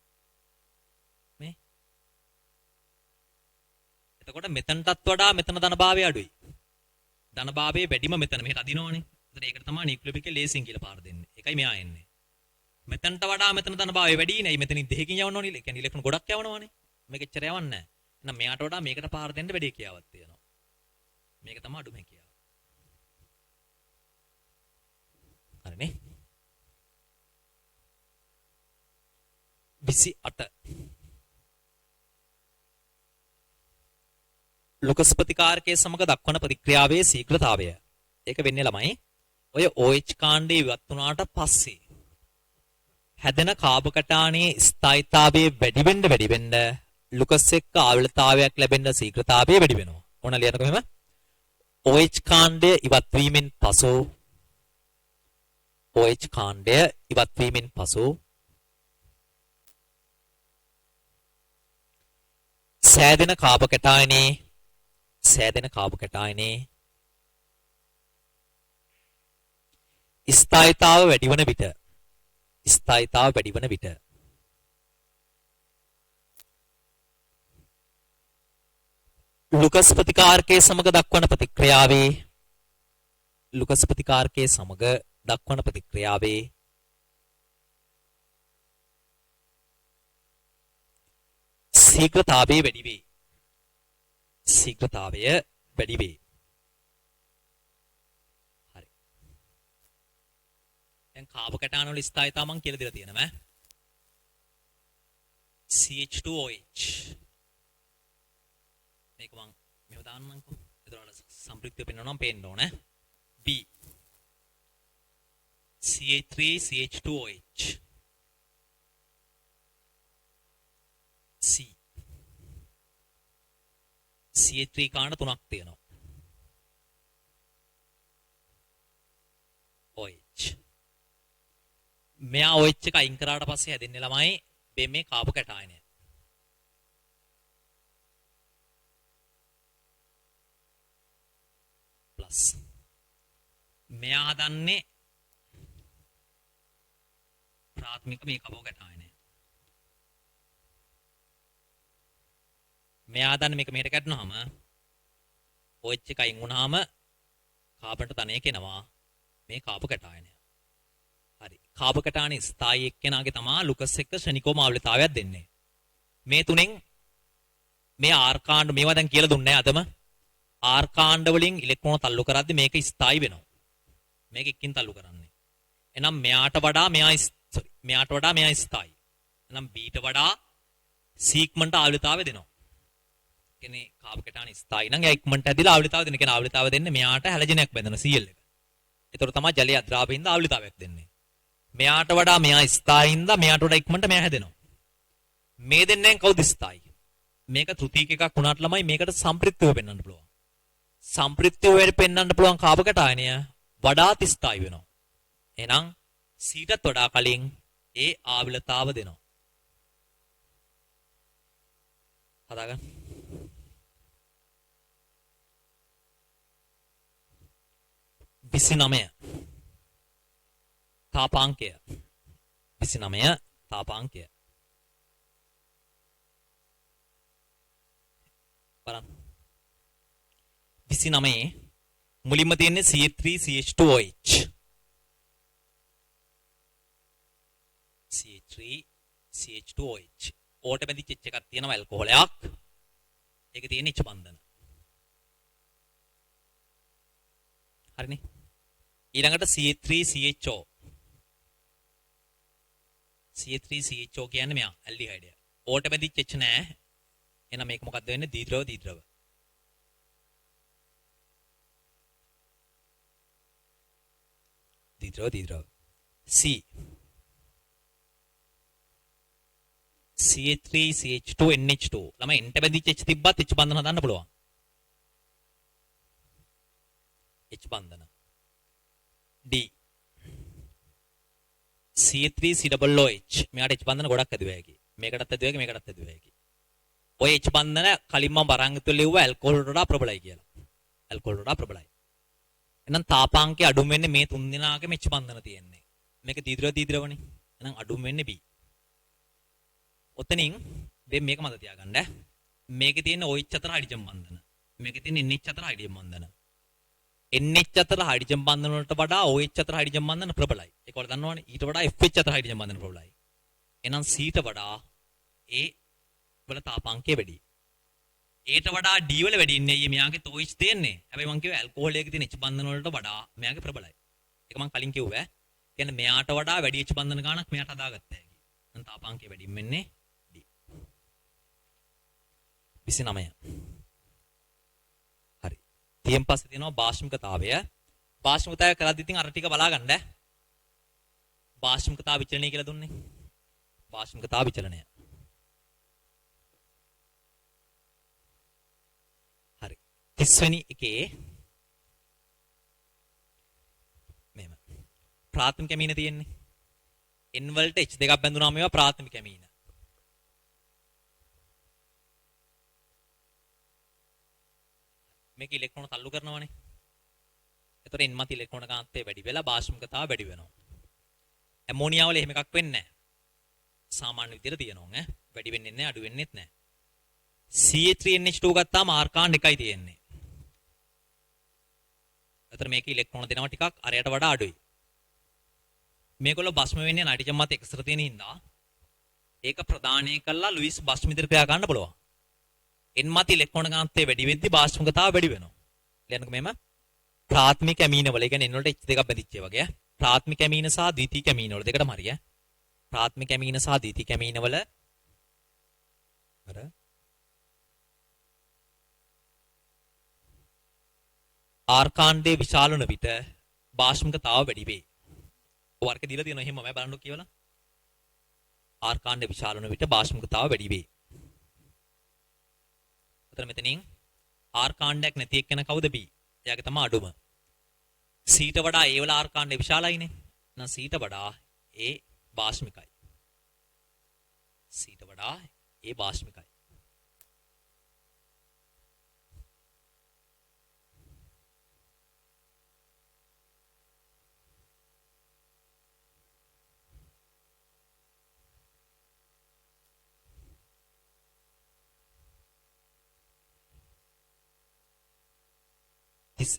මේ. එතකොට මෙතනටත් වඩා මෙතන ධනභාවය අඩුයි. ධනභාවයේ වැඩිම මෙතන මෙහෙට අදිනවනේ. එතකොට ඒකට තමයි නියුක්ලියෝෆිලික් ලේසියෙන් කියලා පාර දෙන්නේ. ඒකයි මෙයා එන්නේ. මෙතනට වඩා මෙතන ධනභාවය වැඩි නේ. මෙතනින් දෙකකින් යවන්න ඕනේ. ඒ කියන්නේ ඉලෙක්ට්‍රෝන ගොඩක් යවනවනේ. මේක එච්චර යවන්නේ නැහැ. එහෙනම් මෙයාට වඩා මේකට පාර දෙන්න වැඩි කියාවක් තියෙනවා. මේක තමයි අඩුම කියාව. හරිනේ. 28 ලුකස් ප්‍රතිකාරකයේ සමග දක්වන ප්‍රතික්‍රියාවේ ශීඝ්‍රතාවය. ඒක වෙන්නේ ළමයි ඔය OH කාණ්ඩේ ඉවත් වුණාට පස්සේ හැදෙන කාබකටාණයේ ස්ථායීතාවයේ වැඩි වෙන්න ලුකස් එක්ක ආවලතාවයක් ලැබෙන්න ශීඝ්‍රතාවය වැඩි වෙනවා. ඕන ලියන්නකො මෙහෙම. OH කාණ්ඩය ඉවත් වීමෙන් පසු OH කාණ්ඩය ඉවත් වීමෙන් පසු සෑදෙන කාබකටායනේ ස්ථායීතාව වැඩි වන විට ලුකස් ප්‍රතිකාරකයේ සමග දක්වන ප්‍රතික්‍රියාවේ ශීඝ්‍රතාවය වැඩි වේ. හරි. දැන් කාබකටාන වල ස්ථායීතාව මම කියලා දීලා තියෙනවා. CH2OH මේක මම මෙහෙම දාන්නම්කෝ. එතකොට සම්ප්‍රයුක්තය පෙන්වනවා නම් පේන්න ඕනේ. B CH3CH2OH C CH3 කාණ්ඩ තුනක් තියෙනවා. OH මෙයා OH එක අයින් කරාට පස්සේ හැදෙන්නේ ළමයි මේ කාබකටායනය. ප්ලස් මෙයා හදන්නේ ප්‍රාථමික මේ කාබකටායනය. මෙයා හදන්නේ මේක මෙහෙට කැඩුනහම OH එක අයින් වුණාම කාබන්ට ධනය කෙනවා මේ කාබකටායනය. හරි. කාබකටායනයේ ස්ථායී එක්කෙනාගේ තමා ලුකස් එක්ක ශනිකෝම ආවලිතාවයක් දෙන්නේ. මේ තුනෙන් මේ R කාණ්ඩ මේවා දැන් කියලා දුන්නේ නැහැ අදම. R කාණ්ඩ වලින් ඉලෙක්ට්‍රෝන තල්ලු කරද්දි මේක ස්ථායී වෙනවා. මේක එක්කින් තල්ලු කරන්නේ. එහෙනම් මෙයාට වඩා මෙයා ස්ථායී. එහෙනම් B ට වඩා C ඉක්මනට ආවලිතාවය දෙනවා. කියන්නේ කාබකටාන ස්ථායී නම් එයා ඉක්මනට ඇදිලා ආවලිතාවය දෙන. කියන්නේ ආවලිතාවය දෙන්නේ මෙයාට හැලජනයක් බැඳෙන Cl එක. ඒතර තමයි ජලයේ අද්‍රාවයෙන්ද ආවලිතාවයක් දෙන්නේ. මෙයාට වඩා මෙයා ස්ථායින්ද මෙයාට වඩා ඉක්මනට මෙයා හැදෙනවා. මේ දෙන්නෙන් කවුද ස්ථායි? මේක තෘතීක එකක් වුණාට ළමයි මේකට සම්ප්‍රිත්‍යව පෙන්වන්න පුළුවන්. සම්ප්‍රිත්‍යව වෙරි පෙන්වන්න පුළුවන් කාබකටායනය වඩාත් ස්ථායි වෙනවා. එහෙනම් සීටත් වඩා කලින් ඒ ආවලතාව දෙනවා. හදාගන්න. විසිනමය තාපාංකය 29 තාපාංකය බලන්න 29 මුලින්ම තියෙන්නේ CH3CH2OH CH3CH2OH ඕට බැඳිච්ච එකක් තියෙනවා ඇල්කොහොලයක් ඒක තියෙන ඉච්ඡ බන්ධන හරිනේ ඊළඟට CH3CHO CH3CHO කියන්නේ මෙයා ඇල්ඩිහයිඩය. ඕට බැඳිච්ච එච් නෑ. එහෙනම් මේක මොකක්ද වෙන්නේ? දීද්‍රව. C CH3CH2NH2 ළමයි එන්ට බැඳිච්ච එච් තිබ්බත් එච් බන්ධන හදන්න පුළුවන්. එච් බන්ධන D C3COOH මෙයාට H බන්ධන ගොඩක් ඇදුවා හැකි. මේකටත් ඇදුවා හැකි මේකටත් ඇදුවා හැකි. ඔය H බන්ධන කලින් මම බරංගතු ලිව්වා ඇල්කොහොල් වලට ප්‍රබලයි කියලා. ඇල්කොහොල් වලට ප්‍රබලයි. එහෙනම් තාපාංකය අඩුම වෙන්නේ මේ තුන් දෙනාගේම H බන්ධන තියෙන්නේ. මේක දීද්‍රවනේ. එහෙනම් අඩුම වෙන්නේ B. ඔතනින් දැන් මේක මතක තියාගන්න. මේකේ තියෙන OH අතර හයිඩ්‍රජන් බන්ධන. මේකේ තියෙන NH අතර හයිඩ්‍රජන් බන්ධන. NH අතර හයිඩ්‍රජන් බන්ධන වලට වඩා OH අතර හයිඩ්‍රජන් බන්ධන ප්‍රබලයි. ඒක ඔයාලා දන්නවනේ. ඊට වඩා FH අතර හයිඩ්‍රජන් බන්ධන ප්‍රබලයි. එහෙනම් C ට වඩා A වල තාපාංකය වැඩි. A ට වඩා D වල වැඩි ඉන්නේ අයියේ මෙයාගේ OH තියෙන්නේ. හැබැයි මම කිව්වා ඇල්කොහොල් එකේ තියෙන H බන්ධන වලට වඩා මෙයාගේ ප්‍රබලයි. ඒක මම කලින් කිව්වා. කියන්නේ මෙයාට වඩා වැඩි H බන්ධන ගාණක් මෙයාට හදාගත්තා හැකි. එහෙනම් තාපාංකය වැඩිම වෙන්නේ D. 29. හරි. ඊයෙන් පස්සේ තියෙනවා භාෂ්මිකතාවය. භාෂ්මිකතාවය කරද්දි ඉතින් අර ටික බලා ගන්න. භාෂ්මිකතාව විචලනය කියලා දුන්නේ. භාෂ්මිකතාව විචලනය. හරි. 30 වෙනි එකේ මෙහෙම. ප්‍රාථමික ඇමීන තියෙන්නේ. N වලට H දෙකක් බැඳුනාම ඒවා ප්‍රාථමික ඇමීන. මේක ඉලෙක්ට්‍රෝන තල්ලු කරනවනේ. එතකොට N මත ඉලෙක්ට්‍රෝන කාන්තය වැඩි වෙලා භාෂ්මිකතාව වැඩි වෙනවා. ඇමෝනියා වල එහෙම එකක් වෙන්නේ නැහැ. සාමාන්‍ය විදිහට තියෙනවා ඈ. වැඩි වෙන්නේ නැහැ, අඩු වෙන්නේත් නැහැ. CH3NH2 ගත්තාම R කාණ්ඩ එකයි තියෙන්නේ. එතකොට මේකේ ඉලෙක්ට්‍රෝන දෙනවා ටිකක් අරයට වඩා අඩුයි. මේගොල්ලෝ භස්ම වෙන්නේ නයිට්‍රජන් මත එක්ස්තර තියෙන හින්දා ඒක ප්‍රදානය කළා ලුයිස් භස්ම විදිහට ක්‍රියා කරන්න පුළුවන්. N මත ඉලෙක්ට්‍රෝන කාන්තය වැඩි වෙද්දී භාෂ්මිකතාව වැඩි වෙනවා. ලියන්නකෝ මෙහෙම. ප්‍රාථමික ඇමීන වල, ඒ කියන්නේ N වලට H දෙකක් බැඳිච්ච වගේ. ප්‍රාථමික ඇමීන සහ ද්විතීයික ඇමීන වල දෙකටම හරිය. ප්‍රාථමික ඇමීන සහ ද්විතීයික ඇමීන වල අර R කාණ්ඩයේ විශාල වන විට භාෂ්මිකතාව වැඩි වේ. වර්ග දීලා තියෙනවා එහෙම මම බලන්න කියවලා. R කාණ්ඩයේ විශාල වන විට භාෂ්මිකතාව වැඩි වේ. අතන මෙතනින් R කාණ්ඩයක් නැති එක්කන කවුද B? එයාගේ තමයි අඩුම. C ට වඩා A වල R කාණ්ඩය විශාලයිනේ. එහෙනම් C ට වඩා A භාෂ්මිකයි. C ට වඩා A භාෂ්මිකයි.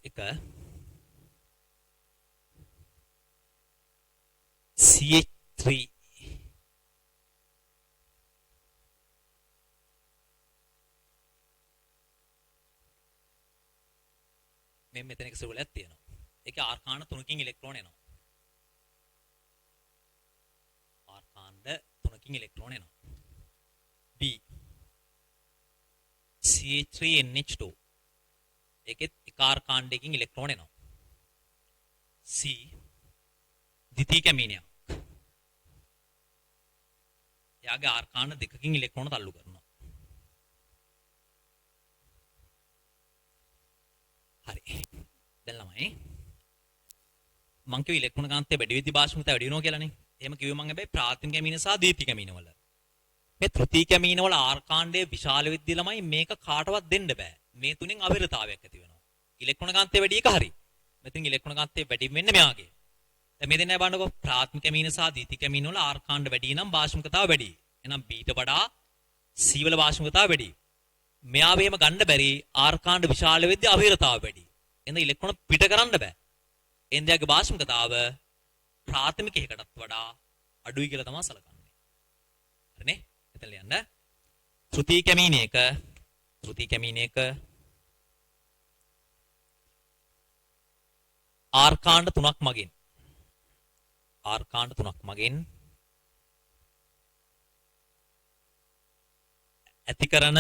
එක CH3 මේ මෙතන එක සිවුලක් තියෙනවා. ඒකේ R කාණ්ඩ 3කින් ඉලෙක්ට්‍රෝන එනවා. R කාණ්ඩ 3කින් ඉලෙක්ට්‍රෝන එනවා. B CH3NH2 ඒකෙත් එක R කාණ්ඩයකින් ඉලෙක්ට්‍රෝන එනවා. C ද්විතීයික ඇමීනයක්. එයාගේ R කාණ්ඩ දෙකකින් ඉලෙක්ට්‍රෝන තල්ලු කරනවා. හරි. දැන් ළමයි මං කිව්ව ඉලෙක්ට්‍රෝන කාන්තය වැඩි වෙද්දී භාෂ්මිකතාව වැඩි වෙනවා කියලානේ. එහෙම කිව්වේ මං හැබැයි ප්‍රාථමික ඇමීන සහ ද්විතීයික ඇමීන වල. මේ තෘතීයික ඇමීන වල R කාණ්ඩයේ විශාල වෙද්දී ළමයි මේක කාටවත් දෙන්න බෑ. මේ තුنين අවිරතාවයක් ඇති වෙනවා. ඉලෙක්ට්‍රෝන කාන්තය වැඩි එක හරි. මෙතන ඉලෙක්ට්‍රෝන කාන්තය වැඩි වෙන්නේ මෙයාගේ. දැන් මේ දෙන්නා බලන්නකෝ ප්‍රාථමික ඇමීන සහ ද්විතීයික ඇමීන වල R කාණ්ඩ වැඩි නම් භාෂ්මිකතාව වැඩි. එහෙනම් B ට වඩා C වල භාෂ්මිකතාව වැඩි. මෙයාව එහෙම ගන්න බැරි R කාණ්ඩ විශාල වෙද්දී අවිරතාව වැඩි. එහෙනම් ඉලෙක්ට්‍රෝන පිට කරන්න බෑ. එහෙනම් එයාගේ භාෂ්මිකතාව ප්‍රාථමික එකකටත් වඩා අඩුයි කියලා තමයි සලකන්නේ. හරිනේ? එතන ලියන්න. තෘතීයික ඇමීන එක R කාණ්ඩ 3ක් මගින් ඇති කරන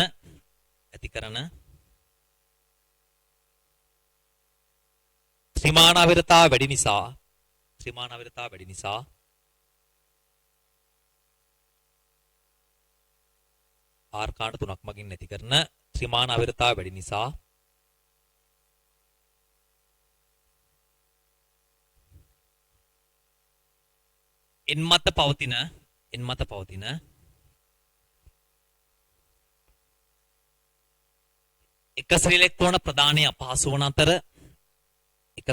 ත්‍රිමාණ අවිරතාව වැඩි නිසා R කාණ්ඩ 3ක් මගින් නැති කරන ත්‍රිමාණ අවිරතාව වැඩි නිසා n මත පවතින එක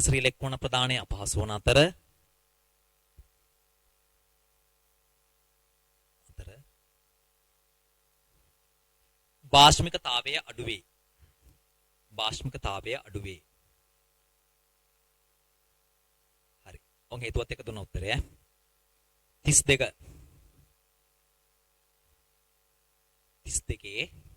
ශ්‍රී ඉලෙක්ට්‍රෝන ප්‍රදානය අපහසු වන අතර භාෂ්මිකතාවය අඩු වේ. හරි. ඔන් හේතුවත් එක දුන්න උත්තරය 32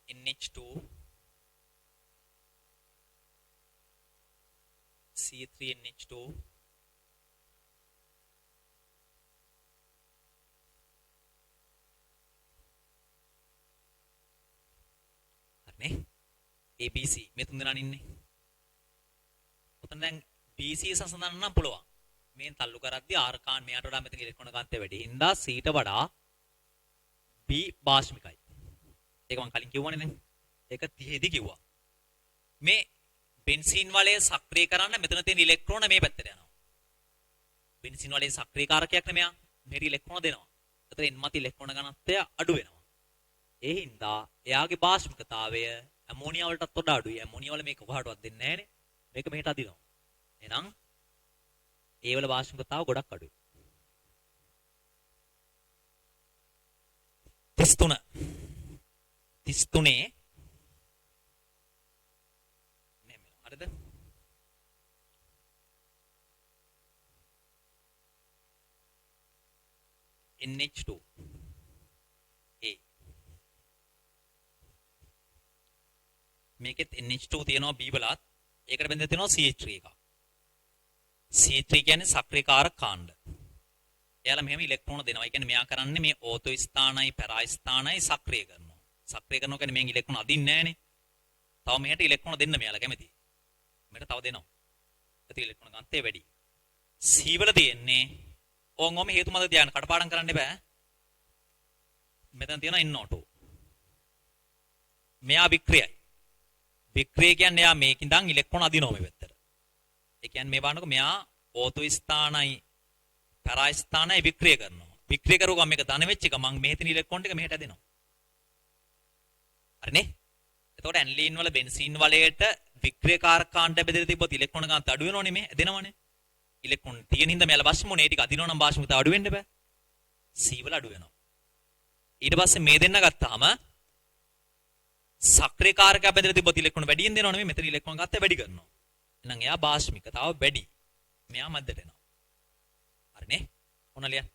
NH2 C3NH2 හරිනේ ABC මේ තුන් දෙනා ඉන්නේ. උතන දැන් BC සසඳන්න නම් පුළුවන්. මේන් තල්ලු කරද්දී R කාන් මෙයාට වඩා මෙතන ඉලෙක්ට්‍රෝන කාන්තය වැඩි. හින්දා C ට වඩා B භාෂ්මිකයි. ඒක මම කලින් කිව්වනේ දැන්. ඒක 30 දී කිව්වා. මේ බෙන්සීන් වලේ සක්‍රිය කරන්න මෙතන තියෙන ඉලෙක්ට්‍රෝන මේ පැත්තට යනවා. බෙන්සීන් වලේ සක්‍රිය කාරකයක් නේ මෙයා. මෙහෙට ඉලෙක්ට්‍රෝන දෙනවා. ඒතර n මත ඉලෙක්ට්‍රෝන ඝනත්වය අඩු වෙනවා. ඒ හින්දා එයාගේ භාෂ්මිකතාවය ඇමෝනියා වලටත් වඩා අඩුයි. ඇමෝනියා වල මේක කොහාටවත් දෙන්නේ නැහනේ. මේක මෙහෙට අදිනවා. එහෙනම් ඒ වල භාෂ්මිකතාව ගොඩක් අඩුයි. 33 හරිද? NH2 A මේකෙත් NH2 තියෙනවා B වලත් ඒකට බෙදලා තියෙනවා CH3 එකක්. CH3 කියන්නේ සක්‍රියකාරක කාණ්ඩ. එයාලා මෙහෙම ඉලෙක්ට්‍රෝන දෙනවා. ඒ කියන්නේ මෙයා කරන්නේ මේ ඕතෝ ස්ථානයි පැරා ස්ථානයි සක්‍රිය කරනවා. සක්‍රිය කරනවා කියන්නේ මේන් ඉලෙක්ට්‍රෝන අදින්නේ නැහනේ. තව මෙහෙට ඉලෙක්ට්‍රෝන දෙන්න මෙයාලා කැමති. මෙහෙට තව දෙනවා. ඒත් ඉලෙක්ට්‍රෝන ගන්නතේ වැඩි. C වල තියෙන්නේ ඕන් ඔම හේතු මත තියාගෙන කඩපාඩම් කරන්න එපා. මෙතන තියෙනවා NO2. මෙයා වික්‍රියයි. වික්‍රිය කියන්නේ එයා මේකින් ඉඳන් ඉලෙක්ට්‍රෝන අදිනවා මේ පැත්තට. ඒ කියන්නේ මේ බලන්නකො මෙයා ඕතෝ ස්ථානයි පැරා ස්ථානයි වික්‍රිය කරනවා. වික්‍රිය කරුවම මේක ධන වෙච්ච එක මම මෙහෙ තියෙන ඉලෙක්ට්‍රෝන ටික මෙහෙට දෙනවා. හරිනේ? එතකොට ඇන්ලීන් වල බෙන්සීන් වලයට වික්‍රියකාරක කාණ්ඩ බෙදලා තිබ්බොත් ඉලෙක්ට්‍රෝන ගන්නත් අඩු වෙනවනේ මේ දෙනවනේ. ඉලෙක්ට්‍රෝන තියෙන හින්දා මෙයාලා භාෂ්මෝනේ ටික අදිනවා නම් භාෂ්මිකතාව අඩු වෙන්න බෑ. C වල අඩු වෙනවා. ඊට පස්සේ මේ දෙන්න ගත්තාම සක්‍රියකාරක බෙදලා තිබ්බොත් ඉලෙක්ට්‍රෝන වැඩියෙන් දෙනවනේ මෙතන ඉලෙක්ට්‍රෝන ගත්ත වැඩි කරනවා. එහෙනම් එයා භාෂ්මිකතාව වැඩි. මෙයා මැදට එනවා. හරිනේ? ඕන ලියන්න.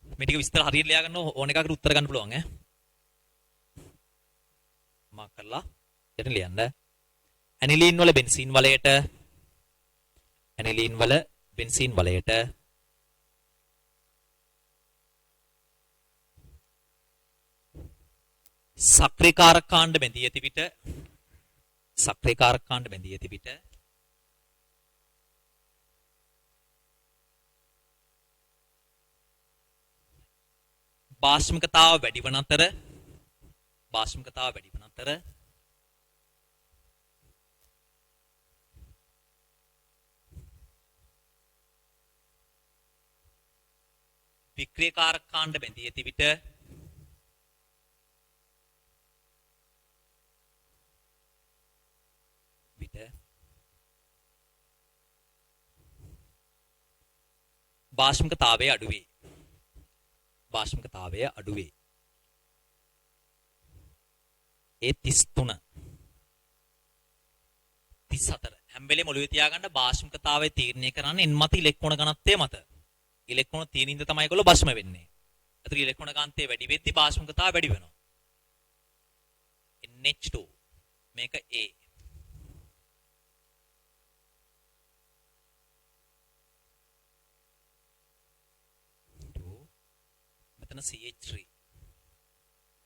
මේ ටික විස්තර හරියට ලියා ගන්න ඕන එකකට උත්තර ගන්න පුළුවන් ඈ. මාක් කරලා ඊට ලියන්න. ඇනිලීන් වල බෙන්සීන් වලයට සක්‍රියකාරක කාණ්ඩ බැඳී ඇති විට භාෂ්මිකතාව වැඩි වන අතර වික්‍රියකාරක කාණ්ඩ බැඳී ඇති විට භාෂ්මිකතාවය අඩු වේ. ඒ 33 34 හැම වෙලේම ඔළුවේ තියාගන්න භාෂ්මිකතාවය තීරණය කරන්නේ n මත ඉලෙක්ට්‍රෝන ඝනත්වය මත. ඉලෙක්ට්‍රෝන තියෙන ඉඳ තමයි ඒගොල්ලෝ භස්ම වෙන්නේ. ඒතර ඉලෙක්ට්‍රෝන කාන්තය වැඩි වෙද්දි භාෂ්මිකතාවය වැඩි වෙනවා. NH2 මේක A. මෙතන CH3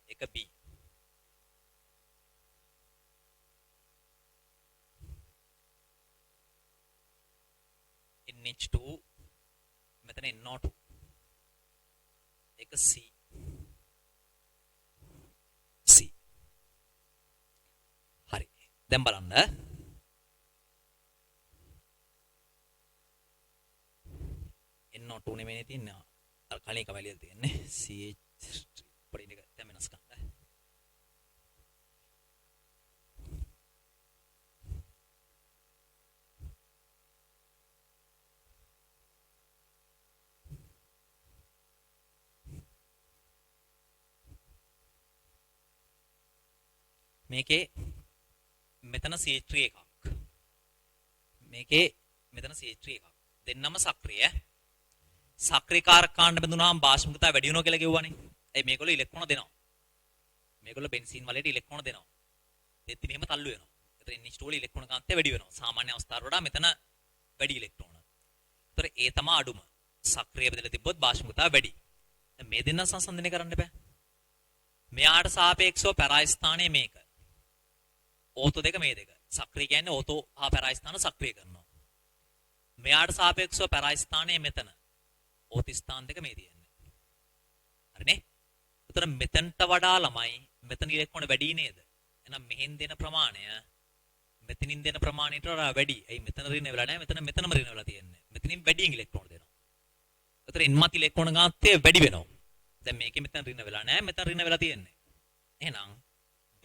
එක B. NH2 මෙතන NO2 එක C දැන් බලන්න NO2 නෙමෙයි තියෙන්නේ. අර කලින් එක වැලියද තියෙන්නේ. CH පොඩි එක දැන් වෙනස් කරන්න. මේකේ මෙතන CH3 එකක්. මේකේ මෙතන CH3 එකක්. දෙන්නම සක්‍රිය. සක්‍රීයකාරකාණ්ඩ බඳුනාම භාෂ්මිකතාව වැඩි වෙනවා කියලා කිව්වනේ. ඒ මේගොල්ලෝ ඉලෙක්ට්‍රෝන දෙනවා. මේගොල්ලෝ බෙන්සීන් වලට ඉලෙක්ට්‍රෝන දෙනවා. දෙත්ති මෙහෙම තල්ලු වෙනවා. ඒතර NH2 වල ඉලෙක්ට්‍රෝන කාන්තය වැඩි වෙනවා. සාමාන්‍ය අවස්ථාවට වඩා මෙතන වැඩි ඉලෙක්ට්‍රෝන. ඒතර ඒ තමයි අඩුම. සක්‍රිය බෙදලා තිබ්බොත් භාෂ්මිකතාව වැඩි. දැන් මේ දෙන්න සංසන්දනය කරන්න බෑ. මෙයාට සාපේක්ෂව පැරායි ස්ථානයේ මේක. ඕතෝ දෙක මේ දෙක. සක්‍රිය කියන්නේ ඕතෝ හා පැරායි ස්ථාන සක්‍රිය කරනවා. මෙයාට සාපේක්ෂව පැරායි ස්ථානයේ මෙතන. ඕති ස්ථාන දෙක මේ තියෙන්නේ. හරිනේ? උතර මෙතනට වඩා ළමයි මෙතන ඉලෙක්ට්‍රෝන වැඩි නේද? එහෙනම් මෙහෙන් දෙන ප්‍රමාණය මෙතනින් දෙන ප්‍රමාණයට වඩා වැඩි. එයි මෙතන රින වෙලා නැහැ. මෙතනම රින වෙලා තියෙන්නේ. මෙතනින් වැඩියෙන් ඉලෙක්ට්‍රෝන දෙනවා. උතර එන්මත් ඉලෙක්ට්‍රෝන ගාන්තය වැඩි වෙනවා. දැන් මේකේ මෙතන රින වෙලා නැහැ. මෙතන රින වෙලා තියෙන්නේ. එහෙනම්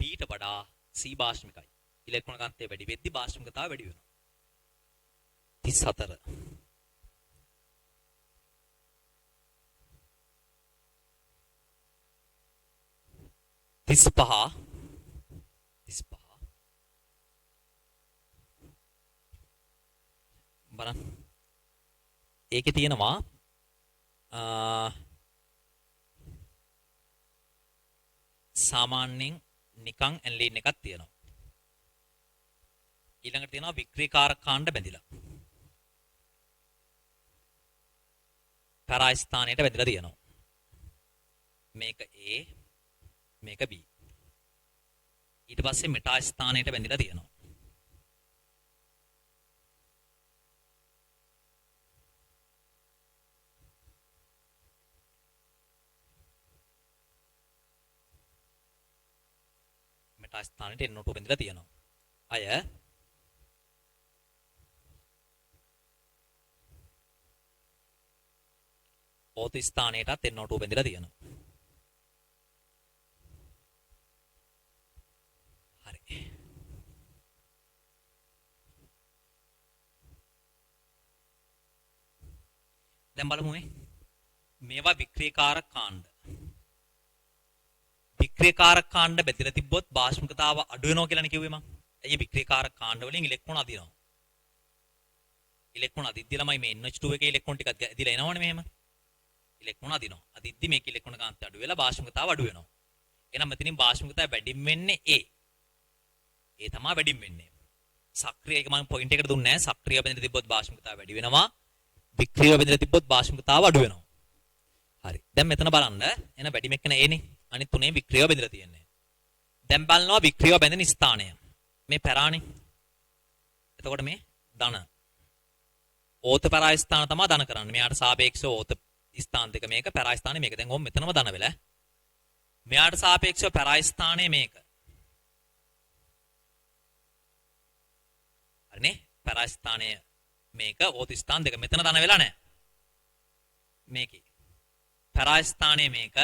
B ට වඩා C භාෂ්මිකයි. ඉලෙක්ට්‍රෝන ගාන්තය වැඩි වෙද්දි භාෂ්මිකතාව වැඩි වෙනවා. 34 35 බලන්න ඒකේ තියෙනවා සාමාන්‍යයෙන් නිකන් ඇන්ලීන් එකක් තියෙනවා ඊළඟට තියෙනවා වික්‍රීකාරක කාණ්ඩ බැඳිලා පැරායි ස්ථානයට බැඳිලා තියෙනවා මේක A මේක B ඊට පස්සේ මෙටා ස්ථානයට බැඳිලා තියෙනවා මෙටා ස්ථානයට NO2 බැඳිලා තියෙනවා අය ඕත ස්ථානයටත් NO2 බැඳිලා තියෙනවා දැන් බලමු මේවා වික්‍රීයකාරක කාණ්ඩ. වික්‍රීයකාරක කාණ්ඩ බෙදලා තිබ්බොත් භාෂ්මිකතාව අඩු වෙනවා කියලානේ කිව්වේ මම. ඇයි වික්‍රීයකාරක කාණ්ඩ වලින් ඉලෙක්ට්‍රෝන අදිනවා. ඉලෙක්ට්‍රෝන අදිද්දි ළමයි මේ NH2 එකේ ඉලෙක්ට්‍රෝන ටිකක් ඇදිලා එනවනේ මෙහෙම. ඉලෙක්ට්‍රෝන අදිනවා. අදිද්දි මේක ඉලෙක්ට්‍රෝන කාන්තය අඩු වෙලා භාෂ්මිකතාව අඩු වෙනවා. එහෙනම් මෙතනින් භාෂ්මිකතාව වැඩිම වෙන්නේ A. ඒ තමයි වැඩිම වෙන්නේ. සක්‍රිය එක මම පොයින්ට් එකට දුන්නේ නැහැ. සක්‍රිය බෙදලා තිබ්බොත් භාෂ්මිකතාව වැඩි වෙනවා. වික්‍රීය බෙදලා තිබ්බොත් භාෂ්මිකතාව අඩු වෙනවා. හරි. දැන් මෙතන බලන්න එන වැඩිම එක්කන Aනේ. අනිත් තුනේ වික්‍රීය බෙදලා තියෙන්නේ. දැන් බලනවා වික්‍රීය බැඳෙන ස්ථානය. මේ පැරානේ. එතකොට මේ ධන. ඕත පැරායි ස්ථාන තමයි ධන කරන්නේ. මෙයාට සාපේක්ෂව ඕත ස්ථාන දෙක මේක පැරායි ස්ථානේ මේක. දැන් ඕම් මෙතනම ධන වෙලා. මෙයාට සාපේක්ෂව පැරායි ස්ථානේ මේක. හරිනේ? පැරායි ස්ථානය මේක ඕත ස්ථාන දෙක මෙතන ධන වෙලා නැහැ. මේකේ. පැරායි ස්ථානයේ මේක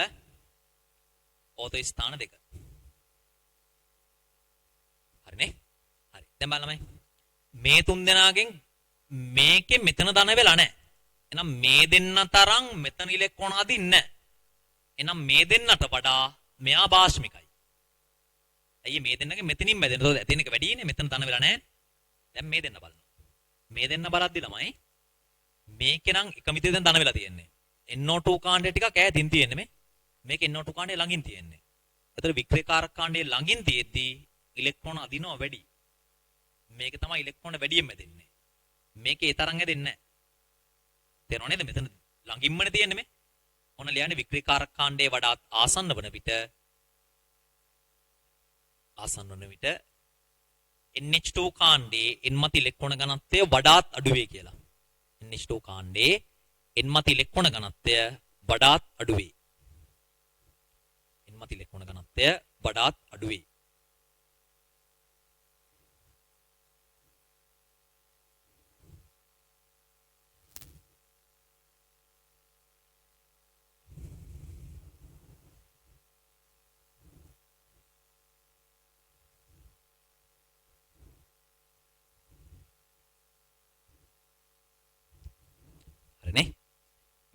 ඕත ස්ථාන දෙක. හරිනේ? හරි. දැන් බලන්න මේ තුන් දෙනාගෙන් මේකේ මෙතන ධන වෙලා නැහැ. එහෙනම් මේ දෙන්න තරම් මෙතන ඉලෙක්ට්‍රෝන අදින්නේ නැහැ. එහෙනම් මේ දෙන්නට වඩා මෙයා භාෂ්මිකයි. ඇයි මේ දෙන්නගේ මෙතනින් බැදෙන. ඒතකොට ඇතින් එක වැඩි නේ මෙතන ධන වෙලා නැහැ. දැන් මේ දෙන්න බලන්න. මේ දෙන්න බලද්දි ළමයි මේකේ නම් එක මිතිය දැන් ධන වෙලා තියෙන්නේ. NO2 කාණ්ඩය ටිකක් ඈතින් තියෙන්නේ මේ. මේක NO2 කාණ්ඩය ළඟින් තියෙන්නේ. ඒතර වික්‍රීයකාරක කාණ්ඩය ළඟින් තියෙද්දි ඉලෙක්ට්‍රෝන අදිනවා වැඩි. මේක තමයි ඉලෙක්ට්‍රෝන වැඩියෙන් බෙදෙන්නේ. මේකේ ඒ තරම් හැදෙන්නේ නැහැ. තේරෙනව නේද? මෙතන ළඟින්මනේ තියෙන්නේ මේ. ඔන්න ලියන්නේ වික්‍රීයකාරක කාණ්ඩයේ වඩාත් ආසන්න වන විට NH2 කාණ්ඩයේ එන්මත ඉලෙක්ට්‍රෝන ඝනත්වය වඩාත් අඩු වේ කියලා. NH2 කාණ්ඩයේ එන්මත ඉලෙක්ට්‍රෝන ඝනත්වය වඩාත් අඩු වේ. එන්මත ඉලෙක්ට්‍රෝන ඝනත්වය වඩාත් අඩු වේ.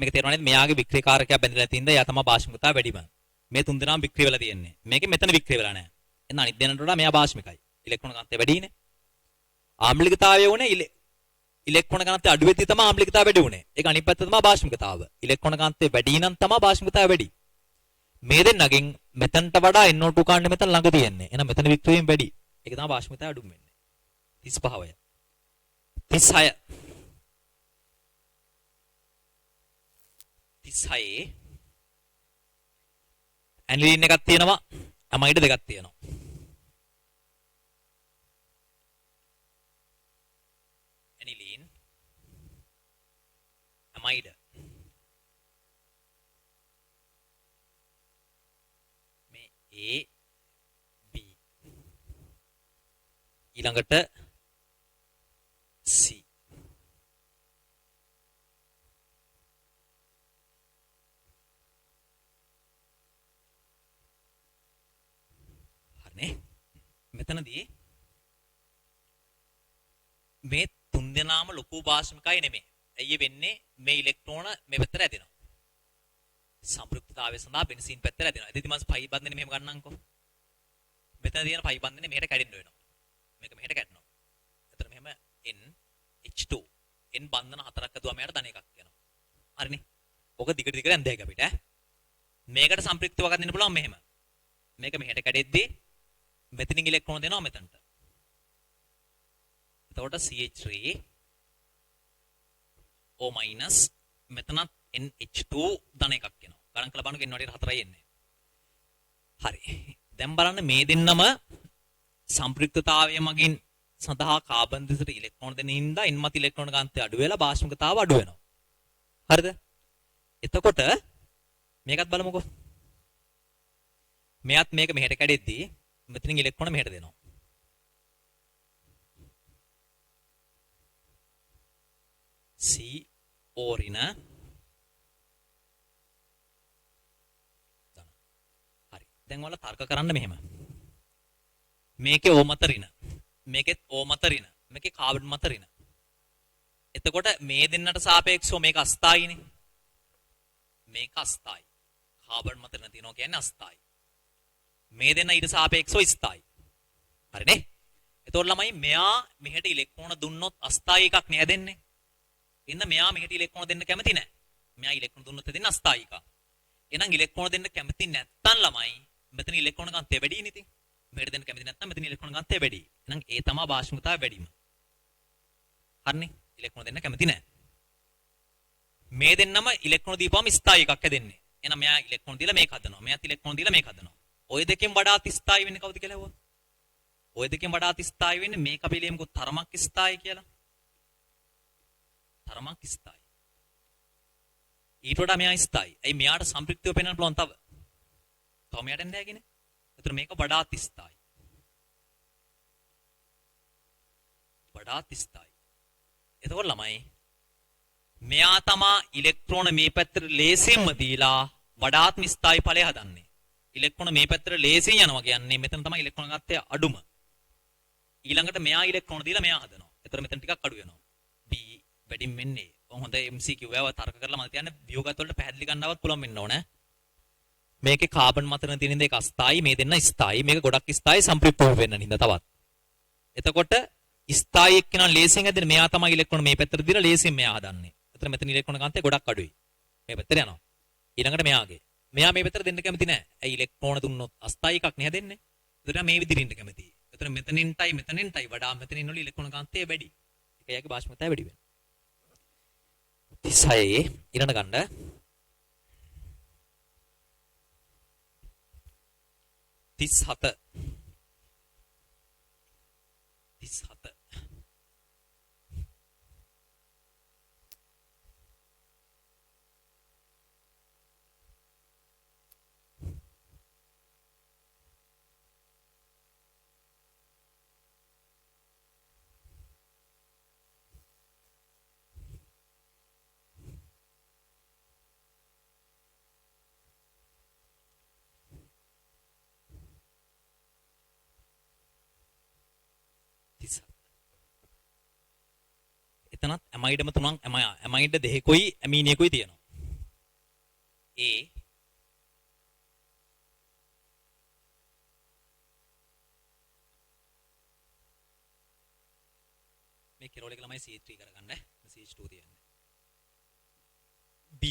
මේක තේරෙන්නේ මෙයාගේ වික්‍රියකාරකයා බැඳලා තින්ද එයා තමයි භාෂ්මිකතාව වැඩිම. මේ තුන් දෙනාම වික්‍රිය වෙලා තියෙන්නේ. මේකේ මෙතන වික්‍රිය වෙලා නැහැ. එහෙනම් අනිත් දෙනාට වඩා මෙයා භාෂ්මිකයි. ඉලෙක්ට්‍රෝන ගාන්තය වැඩිනේ. ආම්ලිකතාවය උනේ ඉලෙක්ට්‍රෝන ගාන්තය අඩු වෙද්දී තමයි ආම්ලිකතාව වැඩි උනේ. ඒක අනිත් පැත්ත තමයි භාෂ්මිකතාව. ඉලෙක්ට්‍රෝන ගාන්තය වැඩි නම් තමයි භාෂ්මිකතාව වැඩි. මේ දෙන්නගෙන් මෙතනට වඩා NO2 කාණ්ඩය මෙතන ළඟ තියෙන්නේ. එහෙනම් මෙතන වික්‍රියෙන් වැඩි. ඒක තමයි භාෂ්මිකතාව අඩු වෙන්නේ. 35ය. 36 36 ඇනිලින් එකක් තියෙනවා ඇමයිඩ් දෙකක් තියෙනවා ඇනිලින් ඇමයිඩ් මේ A B ඊළඟට C මෙතනදී මේ තුන් දෙනාම ලොකු භාෂ්මිකයි නෙමෙයි. ඇයි වෙන්නේ? මේ ඉලෙක්ට්‍රෝන මේ පැත්තට ඇදෙනවා. සම්ප්‍රයුක්තතාවය සඳහා බෙන්සීන් පැත්තට ඇදෙනවා. ඉතින් මම පයි බන්ධනේ මෙහෙම ගන්නම්කෝ. මෙතන තියෙන පයි බන්ධනේ මෙහෙට කැඩෙන්න වෙනවා. මේක මෙහෙට කැඩෙනවා. එතන මෙහෙම NH2 N බන්ධන හතරක් ඇදුවා මෙයාට ධන එකක් යනවා. හරිනේ. ඔක දිගට දිගට ඇඳ දෙක අපිට. මේකට සම්ප්‍රයුක්තව ගන්න දෙන්න පුළුවන් මෙහෙම. මේක මෙහෙට කැඩෙද්දී මෙතනින් ඉලෙක්ට්‍රෝන දෙනවා මෙතනට. එතකොට CH3 O- මෙතනත් NH2 ධන එකක් එනවා. ගණන් කරලා බලනකොට n වටේට 4යි එන්නේ. හරි. දැන් බලන්න මේ දෙන්නම සම්ප්‍රයුක්තතාවය මගින් සඳහා කාබන් දෙසට ඉලෙක්ට්‍රෝන දෙන හින්දා n මත ඉලෙක්ට්‍රෝන ගාන්තය අඩු වෙලා භාෂ්මිකතාව අඩු වෙනවා. හරිද? එතකොට මේකත් බලමුකෝ. මෙයත් මේක මෙහෙට කැඩෙද්දී මෙතනින් ඉලෙක්ට්‍රෝන මෙහෙට දෙනවා. C ඕරින හරි. දැන් ඔයාලා තර්ක කරන්න මෙහෙම. මේකේ O මත ඍණ. මේකෙත් O මත ඍණ. මේකේ කාබන් මත ඍණ. එතකොට මේ දෙන්නට සාපේක්ෂව මේක අස්ථායිනේ. මේක අස්ථායි. කාබන් මත ඍණ තියෙනවා කියන්නේ අස්ථායි. මේ දෙන්න ඊට සාපේක්ෂව ස්ථායි. හරිනේ? එතකොට ළමයි මෙයා මෙහෙට ඉලෙක්ට්‍රෝන දුන්නොත් අස්ථායි එකක් නේ හැදෙන්නේ. ඉන්න මෙයා මෙහෙට ඉලෙක්ට්‍රෝන දෙන්න කැමති නැහැ. මෙයා ඉලෙක්ට්‍රෝන දුන්නොත් දෙන්න අස්ථායි එකක්. එහෙනම් ඉලෙක්ට්‍රෝන දෙන්න කැමති නැත්තම් ළමයි මෙතන ඉලෙක්ට්‍රෝන ගාන්තය වැඩි නේ ඉතින්. මෙහෙට දෙන්න කැමති නැත්තම් මෙතන ඉලෙක්ට්‍රෝන ගාන්තය වැඩි. එහෙනම් ඒ තමයි භාෂ්මිකතාව වැඩිම. හරිනේ? ඉලෙක්ට්‍රෝන දෙන්න කැමති නැහැ. මේ දෙන්නම ඉලෙක්ට්‍රෝන දීපුවම ස්ථායි එකක් හැදෙන්නේ. එහෙනම් මෙයා ඉලෙක්ට්‍රෝන දීලා මේක හදනවා. මෙයාත් ඉලෙක්ට්‍රෝන දීලා මේක හදනවා. ඔය දෙකෙන් වඩා ස්ථායි වෙන්නේ කවුද කියලා ඇහුවා. ඔය දෙකෙන් වඩා ස්ථායි වෙන්නේ මේක අපි ලියමුකෝ තරමක් ස්ථායි කියලා. තරමක් ස්ථායි. ඊට වඩා මෙයා ස්ථායි. ඇයි මෙයාට සම්ප්‍රයුක්තව පෙන්වන්න පුළුවන් තව. තව මෙයාට එන්නේ නැහැ කියන්නේ. ඒතර මේක වඩාත් ස්ථායි. වඩාත් ස්ථායි. එතකොට ළමයි මෙයා තමා ඉලෙක්ට්‍රෝන මේ පැත්තට ලේසියෙන්ම දීලා වඩාත්ම ස්ථායි ඵලය හදන්නේ. ඉලෙක්ට්‍රෝන මේ පැත්තට ලේසියෙන් යනවා කියන්නේ මෙතන තමයි ඉලෙක්ට්‍රෝන ගත්තේ අඩුම. ඊළඟට මෙයා ඉලෙක්ට්‍රෝන දීලා මෙයා හදනවා. එතකොට මෙතන ටිකක් අඩු වෙනවා. B වැඩිම වෙන්නේ. හොඳ MCQ ඒව තර්ක කරලා මම කියන්නේ වියෝගත් වලට පැහැදිලි කරන්නවත් පුළුවන් වෙන්න ඕනේ. මේකේ කාබන් මතන තියෙන දේ එක අස්ථායි මේ දෙන්න ස්ථායි මේක ගොඩක් ස්ථායි සම්ප්‍රයුක්ත වෙන්න නින්ද තවත්. එතකොට ස්ථායි එක්කන ලේසියෙන් හැදෙන මෙයා තමයි ඉලෙක්ට්‍රෝන මේ පැත්තට දීලා ලේසියෙන් මෙයා හදන්නේ. එතන මෙතන ඉලෙක්ට්‍රෝන ගාන්තය ගොඩක් අඩුයි. මේ පැත්තට යනවා. ඊළඟට මෙයාගේ. මෙයා මේ පැත්තට දෙන්න කැමති නැහැ. ඇයි ඉලෙක්ට්‍රෝන දුන්නොත් අස්ථායි එකක් නේ හැදෙන්නේ. එතන මේ විදිහට ඉන්න කැමතියි. එතන මෙතනින්ටයි වඩා මෙතනින් වල ඉලෙක්ට්‍රෝන ගාන්තය වැඩි. ඒක එයාගේ භාෂ්මිකතාවය වැඩි වෙනවා. 36 ඊළඟ ගන්න 37 37 එතනත් ඇමයිඩම තුනක් ඇමයිඩ දෙකකුයි ඇමීනියකුයි තියෙනවා. A මේ කෙරෝල එක ළමයි C3 කරගන්න CH2 තියන්නේ B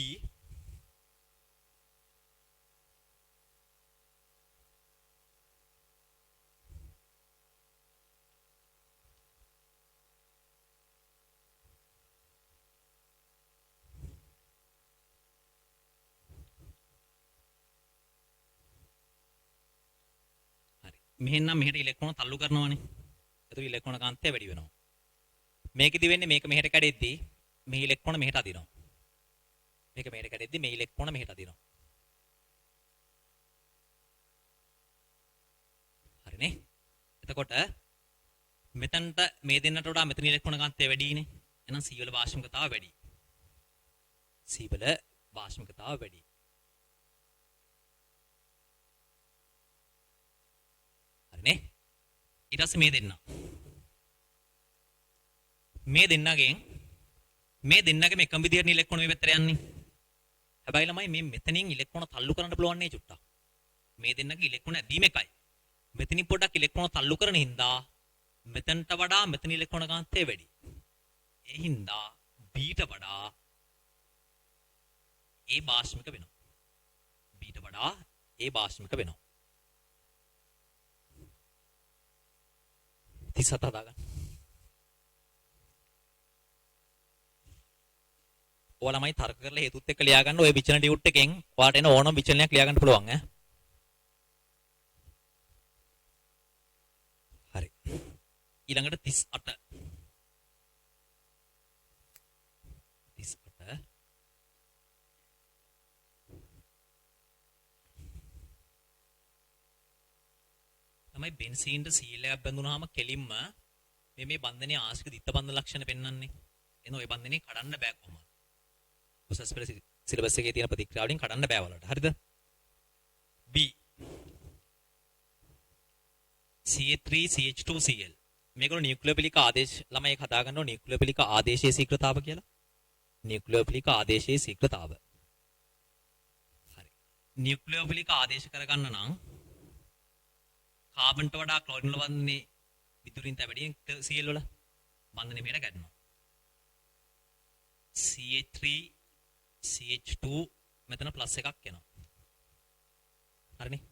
මෙහෙන් නම් මෙහෙට ඉලෙක්ට්‍රෝන තල්ලු කරනවානේ. එතකොට ඉලෙක්ට්‍රෝන කාන්තය වැඩි වෙනවා. මේකෙදි වෙන්නේ මේක මෙහෙට කැඩෙද්දී මේ ඉලෙක්ට්‍රෝන මෙහෙට අදිනවා. මේක මෙහෙට කැඩෙද්දී මේ ඉලෙක්ට්‍රෝන මෙහෙට අදිනවා. හරිනේ. එතකොට මෙතනට මේ දෙන්නට වඩා මෙතන ඉලෙක්ට්‍රෝන කාන්තය වැඩිනේ. එහෙනම් C වල වාෂ්පිකතාව වැඩි. C වල වාෂ්පිකතාව වැඩි. නේ ඊට පස්සේ මේ දෙන්නගෙම එකම විදියට ඉලෙක්ට්‍රෝන මේ පැත්තට යන්නේ. හැබැයි ළමයි මේ මෙතනින් ඉලෙක්ට්‍රෝන තල්ලු කරන්න පුළුවන් නේ චුට්ටක්. මේ දෙන්නගේ ඉලෙක්ට්‍රෝන ඇදීම එකයි. මෙතනින් පොඩ්ඩක් ඉලෙක්ට්‍රෝන තල්ලු කරන හින්දා මෙතනට වඩා මෙතන ඉලෙක්ට්‍රෝන කාන්තය වැඩි. ඒ හින්දා B ට වඩා A භාෂ්මික වෙනවා. B ට වඩා A භාෂ්මික වෙනවා. 37 හදාගන්න. ඔයාලා ළමයි තර්ක කරලා හේතුත් එක්ක ලියා ගන්න ඔය විචලන ඩියුට් එකෙන් ඔයාලට එන ඕනම විචලනයක් ලියා ගන්න පුළුවන් ඈ. හරි. ඊළඟට 38. 38. තමයි බෙන්සීන්ට සීල් එකක් බැඳුනහම කෙලින්ම මේ බන්ධනයේ ආශ්‍රිත දිත්ත බන්ධන ලක්ෂණ පෙන්වන්නේ. එන ඔය බන්ධනේ කඩන්න බෑ කොහොමද? උසස් පෙළ සිලබස් එකේ තියෙන ප්‍රතික්‍රියා වලින් කඩන්න බෑ වලට. හරිද? B CH3CH2Cl මේගොල්ලෝ නියුක්ලියෝෆිලික ආදේශ ළමයි කතා කරනවා නියුක්ලියෝෆිලික ආදේශයේ ශීඝ්‍රතාව කියලා. නියුක්ලියෝෆිලික ආදේශයේ ශීඝ්‍රතාව. හරි. නියුක්ලියෝෆිලික ආදේශ කරගන්න නම් කාබන්ට වඩා ක්ලෝරින් වල බන්ධනේ විදුලින් තැවැඩියෙන් Cl වල බන්ධනේ මෙහෙට ගැටෙනවා. CH3 CH2 මෙතන ප්ලස් එකක් එනවා. හරිනේ?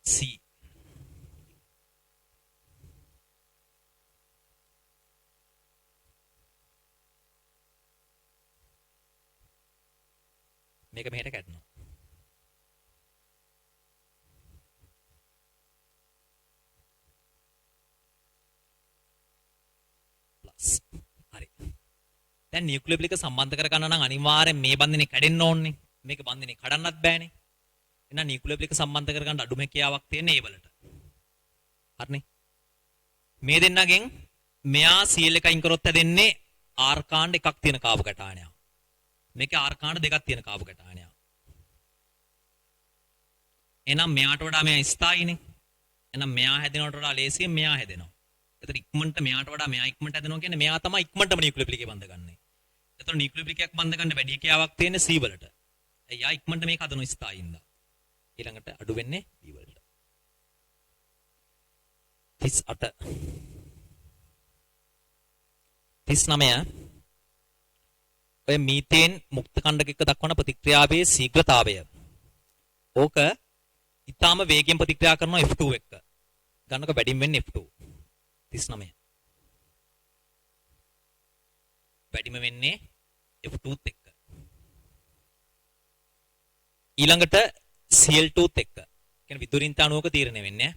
C මේක මෙහෙට කැඩෙනවා. ප්ලස්. හරි. දැන් නියුක්ලියෝෆිලික සම්බන්ධ කරගන්න නම් අනිවාර්යෙන් මේ බන්ධනේ කැඩෙන්න ඕනේ. මේක බන්ධනේ කඩන්නත් බෑනේ. එහෙනම් නියුක්ලියෝෆිලික සම්බන්ධ කරගන්න අඩුම කියාවක් තියෙන්නේ ඒ වලට. හරිනේ? මේ දෙන්නගෙන් මෙයා Cl එක අයින් කරොත් හැදෙන්නේ R කාණ්ඩ එකක් තියෙන කාබ කැටායනයක්. මේකේ R කාණ්ඩ දෙකක් තියෙන කාබ කැටායනයක්. එහෙනම් මෙයාට වඩා මෙයා ස්ථායිනේ. එහෙනම් මෙයා හැදෙනවට වඩා ලේසියෙන් මෙයා හැදෙනවා. එතකොට ඉක්මනට මෙයාට වඩා මෙයා ඉක්මනට හැදෙනවා කියන්නේ මෙයා තමයි ඉක්මනටම නියුක්ලියෝෆිලිකේ බඳ ගන්නෙ. එතකොට නියුක්ලියෝෆිලිකයක් බඳ ගන්න වැඩි කියාවක් තියෙන්නේ C වලට. එයා ඉක්මනට මේක හදන ස්ථායින්ද. ඊළඟට අඩු වෙන්නේ B වලට. 38 39 ඔය මීතේන් මුක්ත කණ්ඩක එක දක්වන ප්‍රතික්‍රියාවේ ශීඝ්‍රතාවය. ඕක ඊටාම වේගයෙන් ප්‍රතික්‍රියා කරනවා F2 එක්ක. ගන්නක වැඩිම වෙන්නේ F2. 39. වැඩිම වෙන්නේ F2ත් එක්ක. ඊළඟට Cl2ත් එක්ක. කියන්නේ විදුලින්ත අණුවක තීරණය වෙන්නේ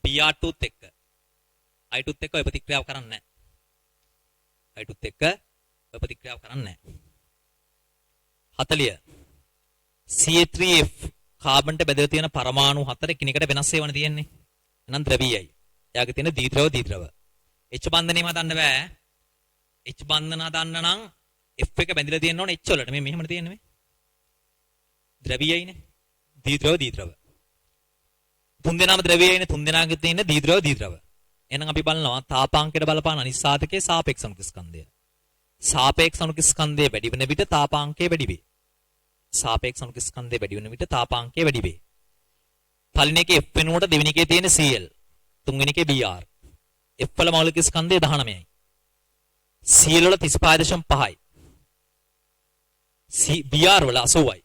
Br2ත් එක්ක. I2ත් එක්ක ඔය ප්‍රතික්‍රියාව කරන්නේ නැහැ. I2ත් එක්ක ඔය ප්‍රතික්‍රියාව කරන්නේ නැහැ. 40. CH3F කාබන්ට බෙදලා තියෙන පරමාණු 4 එකිනෙකට වෙනස් වෙවන තියෙන්නේ. එහෙනම් ද්‍රවීයයි. එයාගේ තියෙන දීද්‍රව. H බන්ධනේම හදන්න බෑ. H බන්ධන හදන්න නම් F එක බැඳිලා තියෙන්න ඕනේ H වලට. මේ මෙහෙමනේ තියෙන්නේ මේ. ද්‍රවීයයිනේ. දීද්‍රව. තුන් දෙනාම ද්‍රවීයයිනේ. තුන් දෙනාගේ තියෙන දීද්‍රව. එහෙනම් අපි බලනවා තාපාංකයට බලපාන අනිත් සාධකයේ සාපේක්ෂ අණුක ස්කන්ධය. සාපේක්ෂ අණුක ස්කන්ධය වැඩි වෙන විට තාපාංකය වැඩි වේ. සාපේක්ෂ අණුක ස්කන්ධය වැඩි වෙන විට තාපාංකය වැඩි වේ. පළවෙනි එකේ F වෙනුවට දෙවෙනි එකේ තියෙන Cl. තුන්වෙනි එකේ Br. F වල මৌলিক ස්කන්ධය 19යි. Cl වල 35.5යි. Br වල 80යි.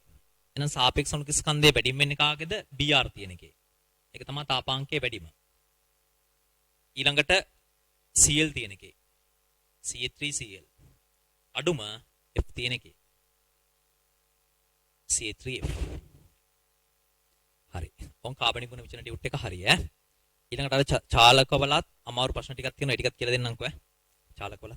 එහෙනම් සාපේක්ෂ අණුක ස්කන්ධය වැඩිම වෙන්නේ කාගේද? Br තියෙන එකේ. ඒක තමයි තාපාංකයේ වැඩිම. ඊළඟට Cl තියෙන එකේ. C3Cl. අඩුම F තියෙන එකේ. C3F. හරි. ඔන් කාබනික ගුණ විචලන ඩියුට් එක හරි ඈ. ඊළඟට අර චාලකවලත් අමාරු ප්‍රශ්න ටිකක් තියෙනවා. ඒ ටිකත් කියලා දෙන්නම්කෝ ඈ. චාලකවල